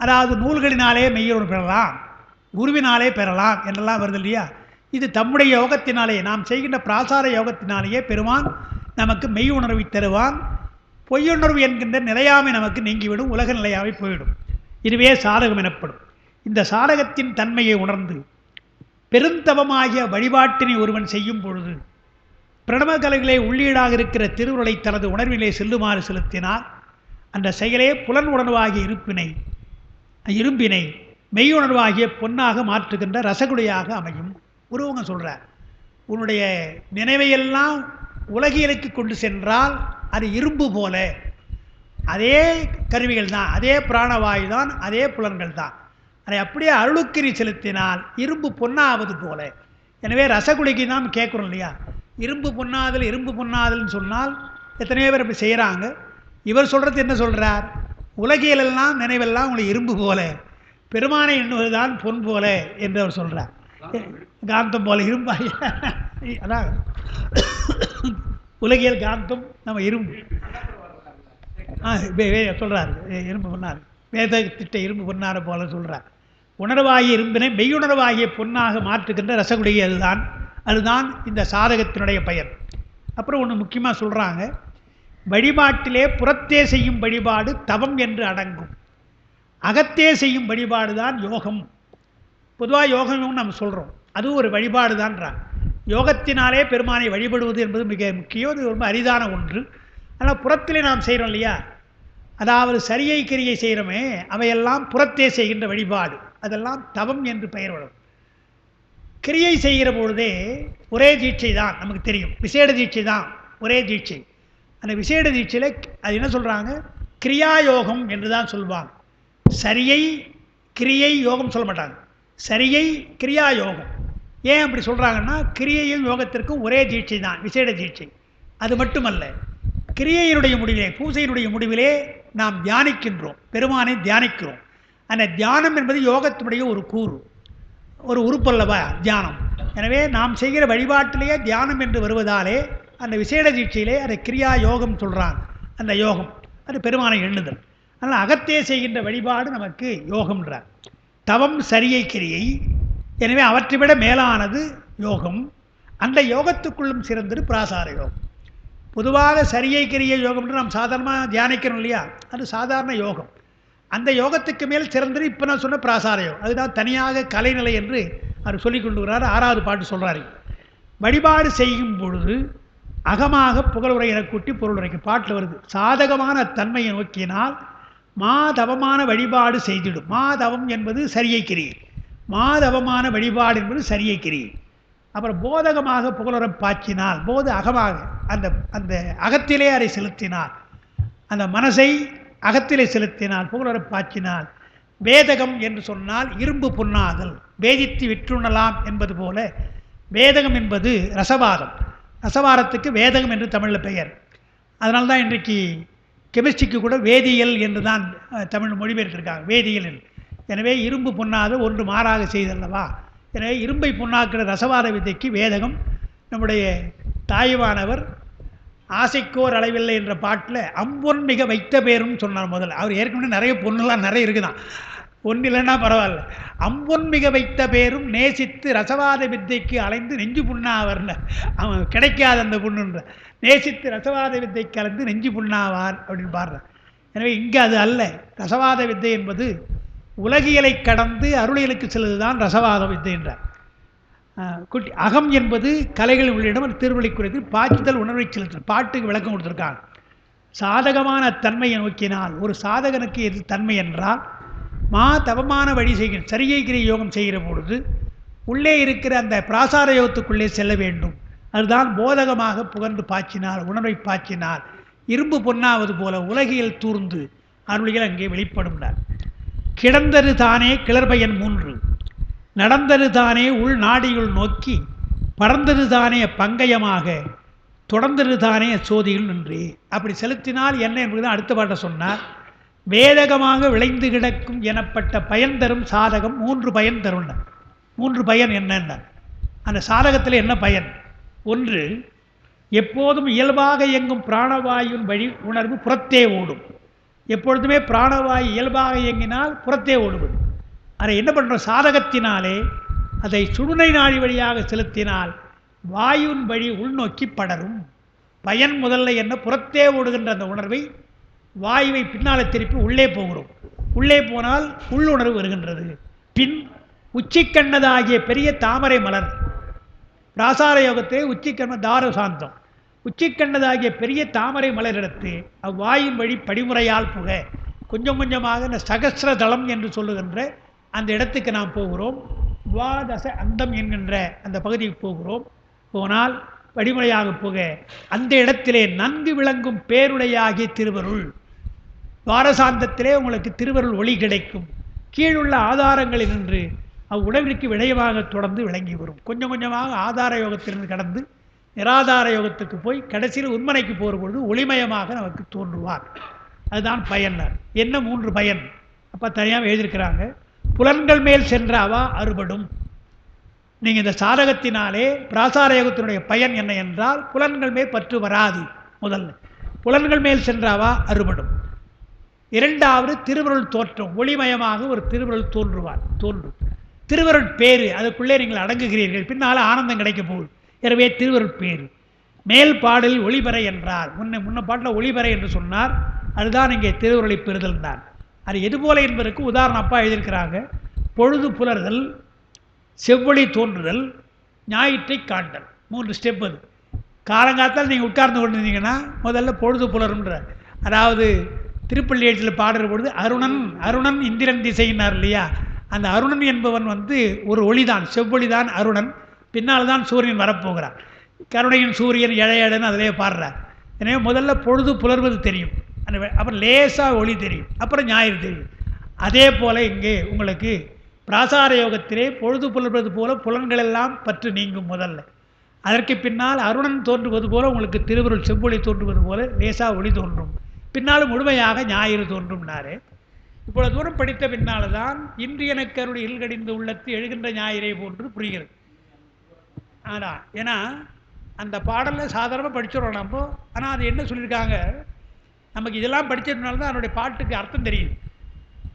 அதாவது நூல்களினாலே மெய்யுணர்வு பெறலாம், குருவினாலே பெறலாம் என்றெல்லாம் வருது இல்லையா? இது தம்முடைய யோகத்தினாலே, நாம் செய்கின்ற பிராசார யோகத்தினாலேயே பெருமான் நமக்கு மெய் உணர்வை தருவான். பொய்யுணர்வு என்கின்ற நிலையாமை நமக்கு நீங்கிவிடும், உலக நிலையாமை போய்விடும். இதுவே சாதகம் எனப்படும். இந்த சாதகத்தின் தன்மையை உணர்ந்து பெருந்தவமாகிய வழிபாட்டினை ஒருவன் செய்யும் பொழுது பிரணவ கலைகளே உள்ளீடாக இருக்கிற திருவுருளை தனது உணர்விலே செல்லுமாறு செலுத்தினால் அந்த செயலே புலன் உணர்வாகிய இருப்பினை இரும்பினை மெய்யுணர்வாகிய பொன்னாக மாற்றுகின்ற ரசகுடையாக அமையும். குருவங்க சொல்கிறார், உன்னுடைய நினைவையெல்லாம் உலகியலுக்கு கொண்டு சென்றால் அது இரும்பு போல. அதே கருவிகள் தான், அதே பிராணவாயு தான், அதே புலன்கள் தான். அதை அப்படியே அருளுக்கிரி செலுத்தினால் இரும்பு பொன்னாவது போல. எனவே ரசகுலைக்கு தான் கேட்குறோம் இல்லையா, இரும்பு பொன்னாதல் இரும்பு பொன்னாதல்னு சொன்னால் எத்தனையோ பேர் அப்படி செய்கிறாங்க. இவர் சொல்கிறது என்ன சொல்கிறார், உலகியலெல்லாம் நினைவெல்லாம் உங்களுக்கு இரும்பு போல, பெருமானை எண்ணுவதுதான் பொன் போல என்று அவர் சொல்கிறார். காந்தம் போல இரும்பாய், அதான் உலகியல் காந்தம், நம்ம இரும்பு சொல்கிறார். இரும்பு பொன்னார், வேத திட்ட இரும்பு பொன்னார போல சொல்கிறார். உணர்வாகிய இரும்பினை மெய்யுணர்வாகிய பொன்னாக மாற்றுகின்ற ரசகுடைய அதுதான் இந்த சாதகத்தினுடைய பயன். அப்புறம் ஒன்று முக்கியமாக சொல்கிறாங்க, வழிபாட்டிலே புறத்தே செய்யும் வழிபாடு தவம் என்று அடங்கும், அகத்தே செய்யும் வழிபாடு தான் யோகம். பொதுவாக யோகம்னு நம்ம சொல்கிறோம், அதுவும் ஒரு வழிபாடு தான்றாங்க. யோகத்தினாலே பெருமானை வழிபடுவது என்பது மிக முக்கியம், அது ரொம்ப அரிதான ஒன்று. ஆனால் புறத்திலே நாம் செய்கிறோம் இல்லையா, அதாவது சரியை கிரியை செய்கிறோமே, அவையெல்லாம் புறத்தே செய்கின்ற வழிபாடு, அதெல்லாம் தவம் என்று பெயர் வரும். கிரியை செய்கிற பொழுதே ஒரே தீட்சை தான், நமக்கு தெரியும், விசேட தீட்சை தான் ஒரே தீட்சை. அந்த விசேட தீட்சையில் அது என்ன சொல்கிறாங்க, கிரியாயோகம் என்று தான் சொல்லுவாங்க. சரியை கிரியை யோகம் சொல்ல மாட்டாங்க, சரியை கிரியாயோகம். ஏன் அப்படி சொல்கிறாங்கன்னா, கிரியையும் யோகத்திற்கும் ஒரே தீட்சை தான், விசேட தீட்சை. அது மட்டுமல்ல, கிரியையினுடைய முடிவிலே, பூசையினுடைய முடிவிலே நாம் தியானிக்கின்றோம், பெருமானை தியானிக்கிறோம். அந்த தியானம் என்பது யோகத்தினுடைய ஒரு கூறு, ஒரு உறுப்பல்லவா தியானம். எனவே நாம் செய்கிற வழிபாட்டிலேயே தியானம் என்று வருவதாலே அந்த விசேட தீட்சையிலே அதை கிரியா யோகம் சொல்கிறாங்க. அந்த யோகம் அது பெருமானை எண்ணுதல். அதனால் அகத்தே செய்கின்ற வழிபாடு நமக்கு யோகம்ன்றார். தவம் சரியை கிரியை, எனவே அவற்றை விட மேலானது யோகம். அந்த யோகத்துக்குள்ளும் சிறந்தது பிராசார யோகம். பொதுவாக சரியை கிரியை யோகம்னு நாம் சாதாரணமாக தியானிக்கிறோம் இல்லையா, அது சாதாரண யோகம். அந்த யோகத்துக்கு மேல் சிறந்தது இப்போ நான் சொன்ன பிராசார யோகம், அதுதான் தனியாக கலைநிலை என்று அவர் சொல்லிக் கொண்டு வர்றாரு. 6வது பாட்டு சொல்கிறாரு, வழிபாடு செய்யும் பொழுது அகமாக புகழுரையின கூட்டி பொருளுரைக்கு பாட்டில் வருது. சாதகமான தன்மையை நோக்கினால் மாதவமான வழிபாடு செய்திடும். மாதவம் என்பது சரியை கிரியை, மாதவமான வழிபாடு என்பது சரியை கிரியை. அப்புறம் போதகமாக புகழுரை பாய்ச்சினால், போது அகமாக அந்த அந்த அகத்திலே அதை செலுத்தினால், அந்த மனசை அகத்திலே செலுத்தினால், புகழுரை பாய்ச்சினால். வேதகம் என்று சொன்னால் இரும்பு பொன்னாதல், வேதித்து விற்றுணலாம் என்பது போல வேதகம் என்பது ரசவாதம். ரசவாதத்துக்கு வேதகம் என்று தமிழில் பெயர். அதனால்தான் இன்றைக்கு கெமிஸ்ட்ரிக்கு கூட வேதியியல் என்று தான் தமிழ் மொழிபெயர்த்திருக்காங்க, வேதியியல் என்று. எனவே இரும்பு பொன்னாத ஒன்று மாறாக செய்தல்லவா. எனவே இரும்பை பொன்னாக்குற ரசவாத வித்தைக்கு வேதகம். நம்முடைய தாய்வானவர் ஆசைக்கோர் அளவில்லை என்ற பாட்டில் அம்பொன் மிக வைத்த பேரும் சொன்னார். முதல்ல அவர் ஏற்கனவே நிறைய பொண்ணுலாம் நிறைய இருக்குதான், ஒன்று இல்லைன்னா பரவாயில்ல. அம்பொன் மிக வைத்த பேரும் நேசித்து ரசவாத வித்தைக்கு அலைந்து நெஞ்சு புண்ணாவர்ல, அவன் கிடைக்காத அந்த பொண்ணுன்ற, நேசித்து ரசவாத வித்தைக்கு அலைந்து நெஞ்சு புண்ணாவார் அப்படின்னு பாடுறார். எனவே இங்கே அது அல்ல. ரசவாத வித்தை என்பது உலகியலை கடந்து அருளியலுக்கு செல்வதுதான் ரசவாத வித்தை என்றார். குட்டி அகம் என்பது கலைகள் உள்ளிடம், அது திருவள்ளிக்குறைத்து பாய்ச்சுதல் உணர்வை செலுத்தல், பாட்டுக்கு விளக்கம் கொடுத்துருக்காங்க. சாதகமான தன்மையை நோக்கினால், ஒரு சாதகனுக்கு எது தன்மை என்றால், தவமான வழி செய்கிற சரியை கிரியை யோகம் செய்கிற பொழுது உள்ளே இருக்கிற அந்த பிராசார யோகத்துக்குள்ளே செல்ல வேண்டும். அதுதான் போதகமாக புகழ்ந்து பாய்ச்சினால், உணர்வை பாய்ச்சினால் இரும்பு பொன்னாவது போல உலகியல் தூர்ந்து அருளிகள் அங்கே வெளிப்படும்னார். கிடந்தது தானே கிளர்பயன் 3, நடந்தது தானே உள் நாடியுள் நோக்கி, பறந்தது தானே பங்கயமாக, தொடர்ந்தது தானே சோதியில் நின்றே. அப்படி செலுத்தினால் என்ன என்பது அடுத்த பாட்டை சொன்னார். வேதகமாக விளைந்து கிடக்கும் எனப்பட்ட பயன் தரும் சாதகம் 3 பயன் தரும். 3 பயன் என்னென்ன? அந்த சாதகத்தில் என்ன பயன்? 1, எப்போதும் இயல்பாக இயங்கும் பிராணவாயுவின் வழி உணர்வு புறத்தே ஓடும். எப்பொழுதுமே பிராணவாயு இயல்பாக இயங்கினால் புறத்தே ஓடுவது. அதை என்ன பண்ணுறோம், சாதகத்தினாலே அதை சுடுனை நாடி வழியாக செலுத்தினால் வாயுவின் வழி உள்நோக்கி படரும். பயன் முதல்ல என்ன, புறத்தே ஓடுகின்ற அந்த உணர்வை வாயுவை பின்னால் திருப்பி உள்ளே போகிறோம். உள்ளே போனால் உள்ளுணர்வு வருகின்றது. பின் உச்சிக்கண்ணதாகிய பெரிய தாமரை மலர், பிராசார யோகத்திலே உச்சிக்கண்ண தார சாந்தம், உச்சிக்கண்ணதாகிய பெரிய தாமரை மலர் எடுத்து அவ்வாயின் வழி படிமுறையால் புக கொஞ்சம் கொஞ்சமாக இந்த சகஸ்ரதளம் என்று சொல்லுகின்ற அந்த இடத்துக்கு நாம் போகிறோம். துவாதச அந்தம் என்கின்ற அந்த பகுதிக்கு போகிறோம். போனால் வழிமுறையாக போக அந்த இடத்திலே நன்கு விளங்கும் பேருடையாகிய திருவருள், துவாரசாந்தத்திலே உங்களுக்கு திருவருள் ஒளி கிடைக்கும். கீழுள்ள ஆதாரங்களில் நின்று அவ்வுடவிற்கு விடயமாக தொடர்ந்து விளங்கி வரும். கொஞ்சம் கொஞ்சமாக ஆதார யோகத்திலிருந்து கடந்து நிராதார யோகத்துக்கு போய் கடைசியில் உண்மனைக்கு போகிற பொழுது ஒளிமயமாக நமக்கு தோன்றுவார். அதுதான் பயனர். என்ன 3 பயன் அப்போ தனியாக எழுதியிருக்கிறாங்க. புலன்கள் மேல் சென்ற அவா அறுபடும். நீங்கள் இந்த சாதகத்தினாலே பிராசார யோகத்தினுடைய பயன் என்ன என்றால் புலன்கள் மேல் பற்று வராது. முதல்ல புலன்கள் மேல் சென்ற அவா அறுபடும். இரண்டாவது திருவருள் தோற்றம், ஒளிமயமாக ஒரு திருவருள் தோன்றும். திருவருள் பேரு, அதுக்குள்ளே நீங்கள் அடங்குகிறீர்கள். பின்னால் ஆனந்தம் கிடைக்க போகுது. எனவே திருவருள் பேரு. மேல் பாடலில் ஒளிபறை என்றார். முன்ன பாட்டில் ஒளிபறை என்று சொன்னார். அதுதான் இங்கே திருவருளை பெறுதல் தான். அது எதுபோல என்பதற்கு உதாரணம் அப்பா எழுதியிருக்கிறாங்க. பொழுது புலர்தல், செவ்வொளி தோன்றுதல், ஞாயிற்றை காண்டல். 3 ஸ்டெப். அது காலங்காத்தால் நீங்கள் உட்கார்ந்து கொண்டிருந்தீங்கன்னா முதல்ல பொழுது புலருன்ற, அதாவது திருப்பள்ளி எழுச்சியில் பாடுற பொழுது அருணன் இந்திரன் திசையினார் இல்லையா, அந்த அருணன் என்பவன் ஒரு ஒளிதான், செவ்வொளிதான் அருணன். பின்னால் தான் சூரியன் வரப்போகிறார். கருணையின் சூரியன் இழையடன்னு அதிலே பாடுறார். எனவே முதல்ல பொழுது புலர்வது தெரியும், அப்புறம் லேசாக ஒளி தெரியும், அப்புறம் ஞாயிறு தெரியும். அதே போல் இங்கே உங்களுக்கு பிராசார யோகத்திலே பொழுது புலர்வது போல புலன்கள் எல்லாம் பற்று நீங்கும் முதல்ல. அதற்கு பின்னால் அருணன் தோன்றுவது போல உங்களுக்கு திருவருள் செவ்வொளி தோன்றுவது போல லேசாக ஒளி தோன்றும். பின்னாலும் முழுமையாக ஞாயிறு தோன்றும்னாரு. இவ்வளவு தூரம் படித்த பின்னால் தான் இன்று எனக்கு அருள் இல்கடிந்து உள்ளத்து எழுகின்ற ஞாயிறை போன்று புரிகிறது. ஆனால் ஏன்னா அந்த பாடலில் சாதாரணமாக படிச்சிடறோம் நம்ம. ஆனால் அது என்ன சொல்லியிருக்காங்க, நமக்கு இதெல்லாம் படித்ததுனால தான் அதனுடைய பாட்டுக்கு அர்த்தம் தெரியுது.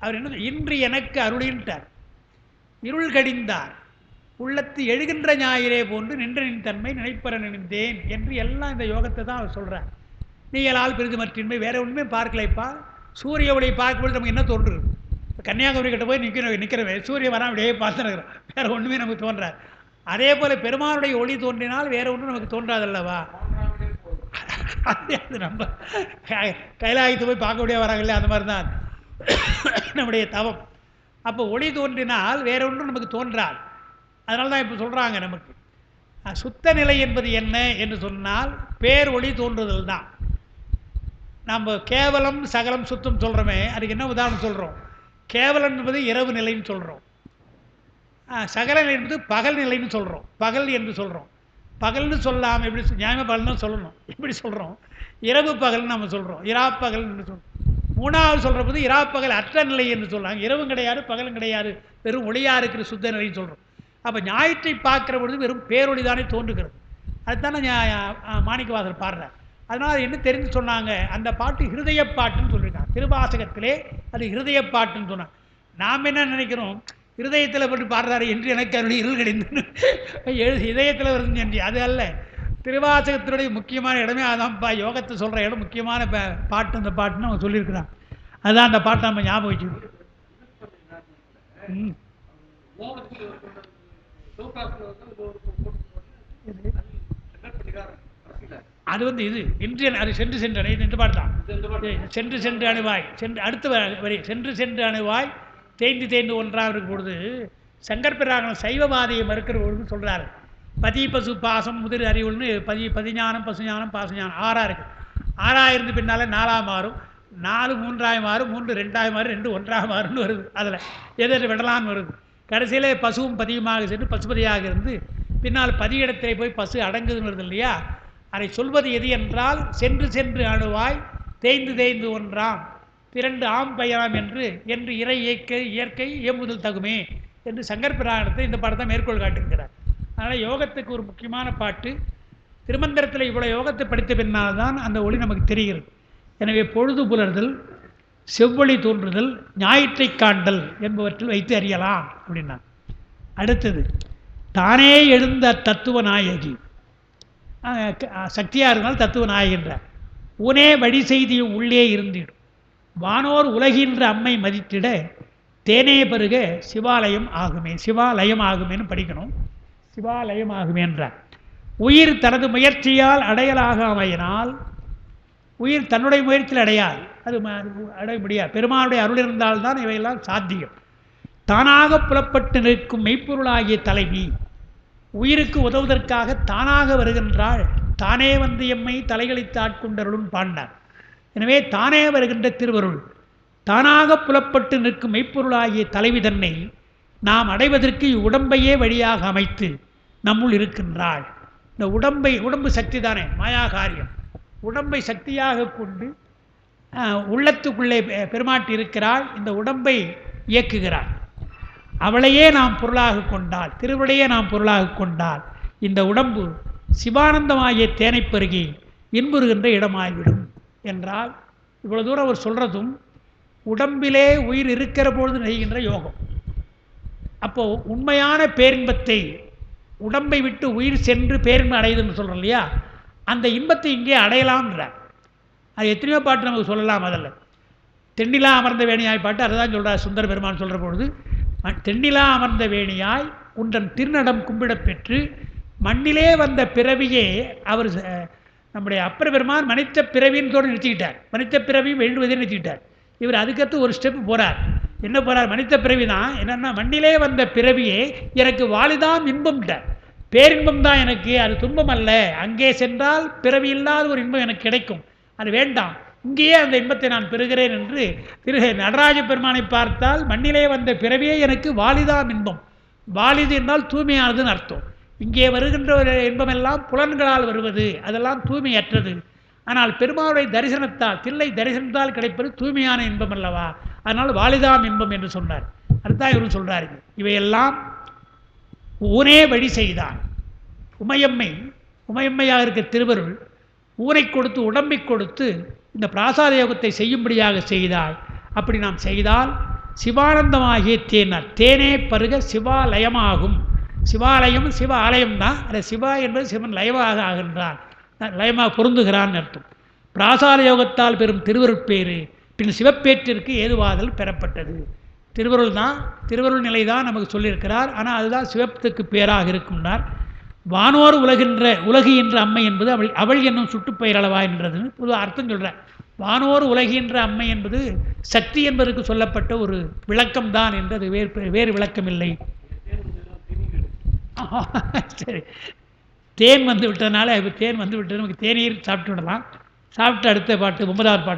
அவர் என்ன, இன்று எனக்கு அருளின்ட்டார், இருள் கடிந்தார் உள்ளத்து எழுகின்ற ஞாயிறே போன்று நின்றனின் தன்மை நினைப்பற நினைந்தேன் என்று எல்லாம் இந்த யோகத்தை தான் அவர் சொல்கிறார். நீங்களால் பெரிது மற்றின்மை வேறு ஒன்றுமே பார்க்கலைப்பா. சூரிய ஒளியை பார்க்கும்போது நமக்கு என்ன தோன்றுது? கன்னியாகுமரி கிட்ட போய் நிற்கிறவே சூரிய வரான் அப்படியே பார்த்துருக்குறோம், வேறு ஒன்றுமே நமக்கு தோன்றாது. அதே போல் பெருமானுடைய ஒளி தோன்றினால் வேறு ஒன்றும் நமக்கு தோன்றாதல்லவா. அது நம்ம கைலாயத்தை போய் பார்க்க முடியாது வராங்க இல்லையா, அந்த மாதிரி தான் நம்முடைய தவம். அப்போ ஒளி தோன்றினால் வேற ஒன்றும் நமக்கு தோன்றாது. அதனால தான் இப்போ சொல்கிறாங்க நமக்கு சுத்த நிலை என்பது என்ன என்று சொன்னால் பேர் ஒளி தோன்றுதல் தான். நம்ம கேவலம் சகலம் சுத்தம் சொல்கிறோமே, அதுக்கு என்ன உதாரணம் சொல்கிறோம்? கேவலம் என்பது இரவு நிலைன்னு சொல்கிறோம், சகல நிலை என்பது பகல் நிலைன்னு சொல்கிறோம், பகல் என்று சொல்கிறோம். பகல்னு சொல்லாமல் எப்படி நியாயமாக பகல்னு சொல்லணும், எப்படி சொல்கிறோம்? இரவு பகல்னு நம்ம சொல்கிறோம், இராப்பகல் என்று சொல்கிறோம். மூணாவது சொல்கிற போது இராப்பகல் அற்ற நிலை என்று சொல்கிறாங்க. இரவும் கிடையாது பகலும் கிடையாது, வெறும் ஒளியாக இருக்கிற சுத்த நிலைன்னு சொல்கிறோம். அப்போ ஞாயிற்றை பார்க்குற பொழுது வெறும் பேரொளி தானே தோன்றுகிறது. அதுதானே மாணிக்கவாசகர் பாடுறார். அதனால் அது என்ன தெரிஞ்சு சொன்னாங்க, அந்த பாட்டு ஹிருதய பாட்டுன்னு சொல்லியிருக்காங்க. திருவாசகத்திலே அது ஹிருதய பாட்டுன்னு சொன்னாங்க. நாம் என்ன நினைக்கிறோம், ஹிருதயத்தில் பட்டு பாடுறாரு என்று எனக்கு அருள் இருள் கிடைந்து இதயத்தில் வருது என்று. அது அல்ல, திருவாசகத்தினுடைய முக்கியமான இடமே அதான்ப்பா. யோகத்தை சொல்கிற இடம் முக்கியமான பாட்டு அந்த பாட்டுன்னு அவங்க சொல்லியிருக்கிறாங்க. அதுதான் அந்த பாட்டை நம்ம ஞாபகம் வச்சுக்கணும். அது இது இன்று அது சென்று சென்று அணை இந்த பாட்டு தான். சென்று சென்று அணுவாய் சென்று அடுத்த வரி சென்று சென்று அணுவாய் தேய்ந்து தேய்ந்து ஒன்றாக இருக்கும் பொழுது சங்கர்பிராகணம் சைவவாதியை மறுக்கிற பொழுது சொல்கிறாரு. பதி பசு பாசம் முதிர் அறிவுள்னு பதிஞானம் பசுஞானம் பாசஞானம் 6 இருக்குது. 6 இருந்து பின்னால் 4 மாறும், 4 3 மாறும், 3 2 மாறும், 2 1 மாறும்னு வருது. அதில் எது விடலான்னு வருது. கடைசியில் பசுவும் பதியுமாக சென்று பசுபதியாக இருந்து பின்னால் பதியிடத்திலே போய் பசு அடங்குதுன்னு வருது இல்லையா. அதை சொல்வது எது என்றால் சென்று சென்று அணுவாய் தேய்ந்து தேய்ந்து ஒன்றாம் திரண்டு ஆம் பயணம் என்று இறை இயற்கை இயம்புதல் தகுமே என்று சங்கர்பிராகணத்தை இந்த பாடத்தை மேற்கோள் காட்டுகிறார். அதனால் யோகத்துக்கு ஒரு முக்கியமான பாட்டு. திருமந்திரத்தில் இவ்வளோ யோகத்தை படித்த பின்னால் தான் அந்த ஒளி நமக்கு தெரிகிறது. எனவே பொழுது புலர்தல், செவ்வொளி தோன்றுதல், ஞாயிற்றை காண்டல் என்பவற்றில் வைத்து அறியலாம் அப்படின்னா. அடுத்தது தானே எழுந்த தத்துவ நாயகி, சக்தியாக இருந்தால் தத்துவ நாயகின்றார். ஊனே வழி செய்தியும் உள்ளே இருந்திடும் வானோர் உலகின்ற அம்மை மதித்திட தேனே பருக சிவாலயம் ஆகுமே. சிவாலயம் ஆகுமேன்னு படிக்கணும், சிவாலயம் ஆகுமே என்றார். உயிர் தனது முயற்சியால் அடையலாக அமையினால் உயிர் தன்னுடைய முயற்சியில் அடையாது, அது அடைய முடியாது. பெருமானுடைய அருள் இருந்தால்தான் இவையெல்லாம் சாத்தியம். தானாக புலப்பட்டு நிற்கும் மெய்ப்பொருளாகிய தலைவி உயிருக்கு உதவுவதற்காக தானாக வருகின்றாள். தானே வந்து எம்மை தலைகளித்து ஆட்கொண்டருளும் பாண்டார். எனவே தானே வருகின்ற திருவருள், தானாக புலப்பட்டு நிற்கும் மெய்ப்பொருளாகிய தலைவி தன்னை நாம் அடைவதற்கு இவ்வுடம்பையே வழியாக அமைத்து நம்முள் இருக்கின்றாள். இந்த உடம்பு சக்தி தானே மாயா காரியம். உடம்பை சக்தியாக கொண்டு உள்ளத்துக்குள்ளே பெருமாட்டி இருக்கிறாள். இந்த உடம்பை இயக்குகிறாள். அவளையே நாம் பொருளாக கொண்டால், திருவளையே நாம் பொருளாக கொண்டால், இந்த உடம்பு சிவானந்தமாகிய தேனை பெருகி இன்புறுகின்ற இடமாகிவிடும் என்றால், இவ்வளோ தூரம் அவர் சொல்கிறதும் உடம்பிலே உயிர் இருக்கிற பொழுது செய்கின்ற யோகம். அப்போது உண்மையான பேரின்பத்தை உடம்பை விட்டு உயிர் சென்று பேரின்பம் அடையுதுன்னு சொல்கிறோம் இல்லையா, அந்த இன்பத்தை இங்கே அடையலாம்ன்றார். அது எத்தனையோ பாட்டு நமக்கு சொல்லலாம். அதில் தென்னிலா அமர்ந்த வேணியாய் பாட்டு அதை தான் சொல்கிறார் சுந்தர பெருமான் சொல்கிற பொழுது. தென்னிலா அமர்ந்த வேணியாய் உன்றன் திருநடம் கும்பிடப் பெற்று மண்ணிலே வந்த பிறவியே அவர் நம்முடைய அப்பர் பெருமான் மனித பிறவின்னு தோடு நிறுத்திக்கிட்டார். மனித பிறவி வேண்டுவதே நிறுத்திக்கிட்டார். இவர் அதுக்கடுத்து ஒரு ஸ்டெப் போகிறார். என்ன போகிறார்? மனித பிறவி தான் என்னென்னா, மண்ணிலே வந்த பிறவியே எனக்கு வாலிதான் இன்பம்ட்டார். பேரின்பம் தான் எனக்கு, அது துன்பம் அல்ல. அங்கே சென்றால் பிறவி இல்லாத ஒரு இன்பம் எனக்கு கிடைக்கும், அது வேண்டாம், இங்கேயே அந்த இன்பத்தை நான் பெறுகிறேன் என்று நடராஜ பெருமானை பார்த்தால் மண்ணிலே வந்த பிறவியே எனக்கு வாலிதான் இன்பம். வாலிது என்றால் தூய்மையானதுன்னு அர்த்தம். இங்கே வருகின்ற ஒரு இன்பமெல்லாம் புலன்களால் வருவது, அதெல்லாம் தூய்மையற்றது. ஆனால் பெருமாளுடைய தரிசனத்தால், தில்லை தரிசனத்தால் கிடைப்பது தூய்மையான இன்பம் அல்லவா, அதனால் வாலிதாம் இன்பம் என்று சொன்னார். அதுதான் இவரும் சொல்கிறாரு. இவையெல்லாம் ஊனே வழி செய்தான். உமையம்மையாக இருக்க திருவருள் ஊரை கொடுத்து உடம்பை கொடுத்து இந்த பிராசாத யோகத்தை செய்யும்படியாக செய்தாள். அப்படி நாம் செய்தால் சிவானந்தமாகிய தேனார் தேனே பருக சிவாலயமாகும். சிவாலயம் சிவ ஆலயம் தான். அந்த சிவா என்பது சிவன் லயமாக ஆகின்றான், லயமாக பொருந்துகிறான் அர்த்தம். பிராசாத யோகத்தால் பெறும் திருவருட்பேறு பின் சிவப்பேற்றிற்கு ஏதுவாதல் பெறப்பட்டது. திருவருள் தான், திருவருள் நிலை தான் நமக்கு சொல்லியிருக்கிறார். ஆனால் அதுதான் சிவத்துக்கு பேராக இருக்கும்னார். வானோர் உலகு என்ற அம்மை என்பது அவள் என்னும் சுட்டுப்பெயரளவா என்றதுன்னு பொது அர்த்தம் சொல்கிறார். வானோர் உலகின்ற அம்மை என்பது சக்தி என்பதற்கு சொல்லப்பட்ட ஒரு விளக்கம்தான் என்றது, வேறு விளக்கம் இல்லை. சரி, தேன் வந்து விட்டதுனால, தேன் வந்து விட்டது, நமக்கு தேநீர் சாப்பிட்டு விடலாம். சாப்பிட்டு அடுத்த பாட்டு 9வது பாட்டு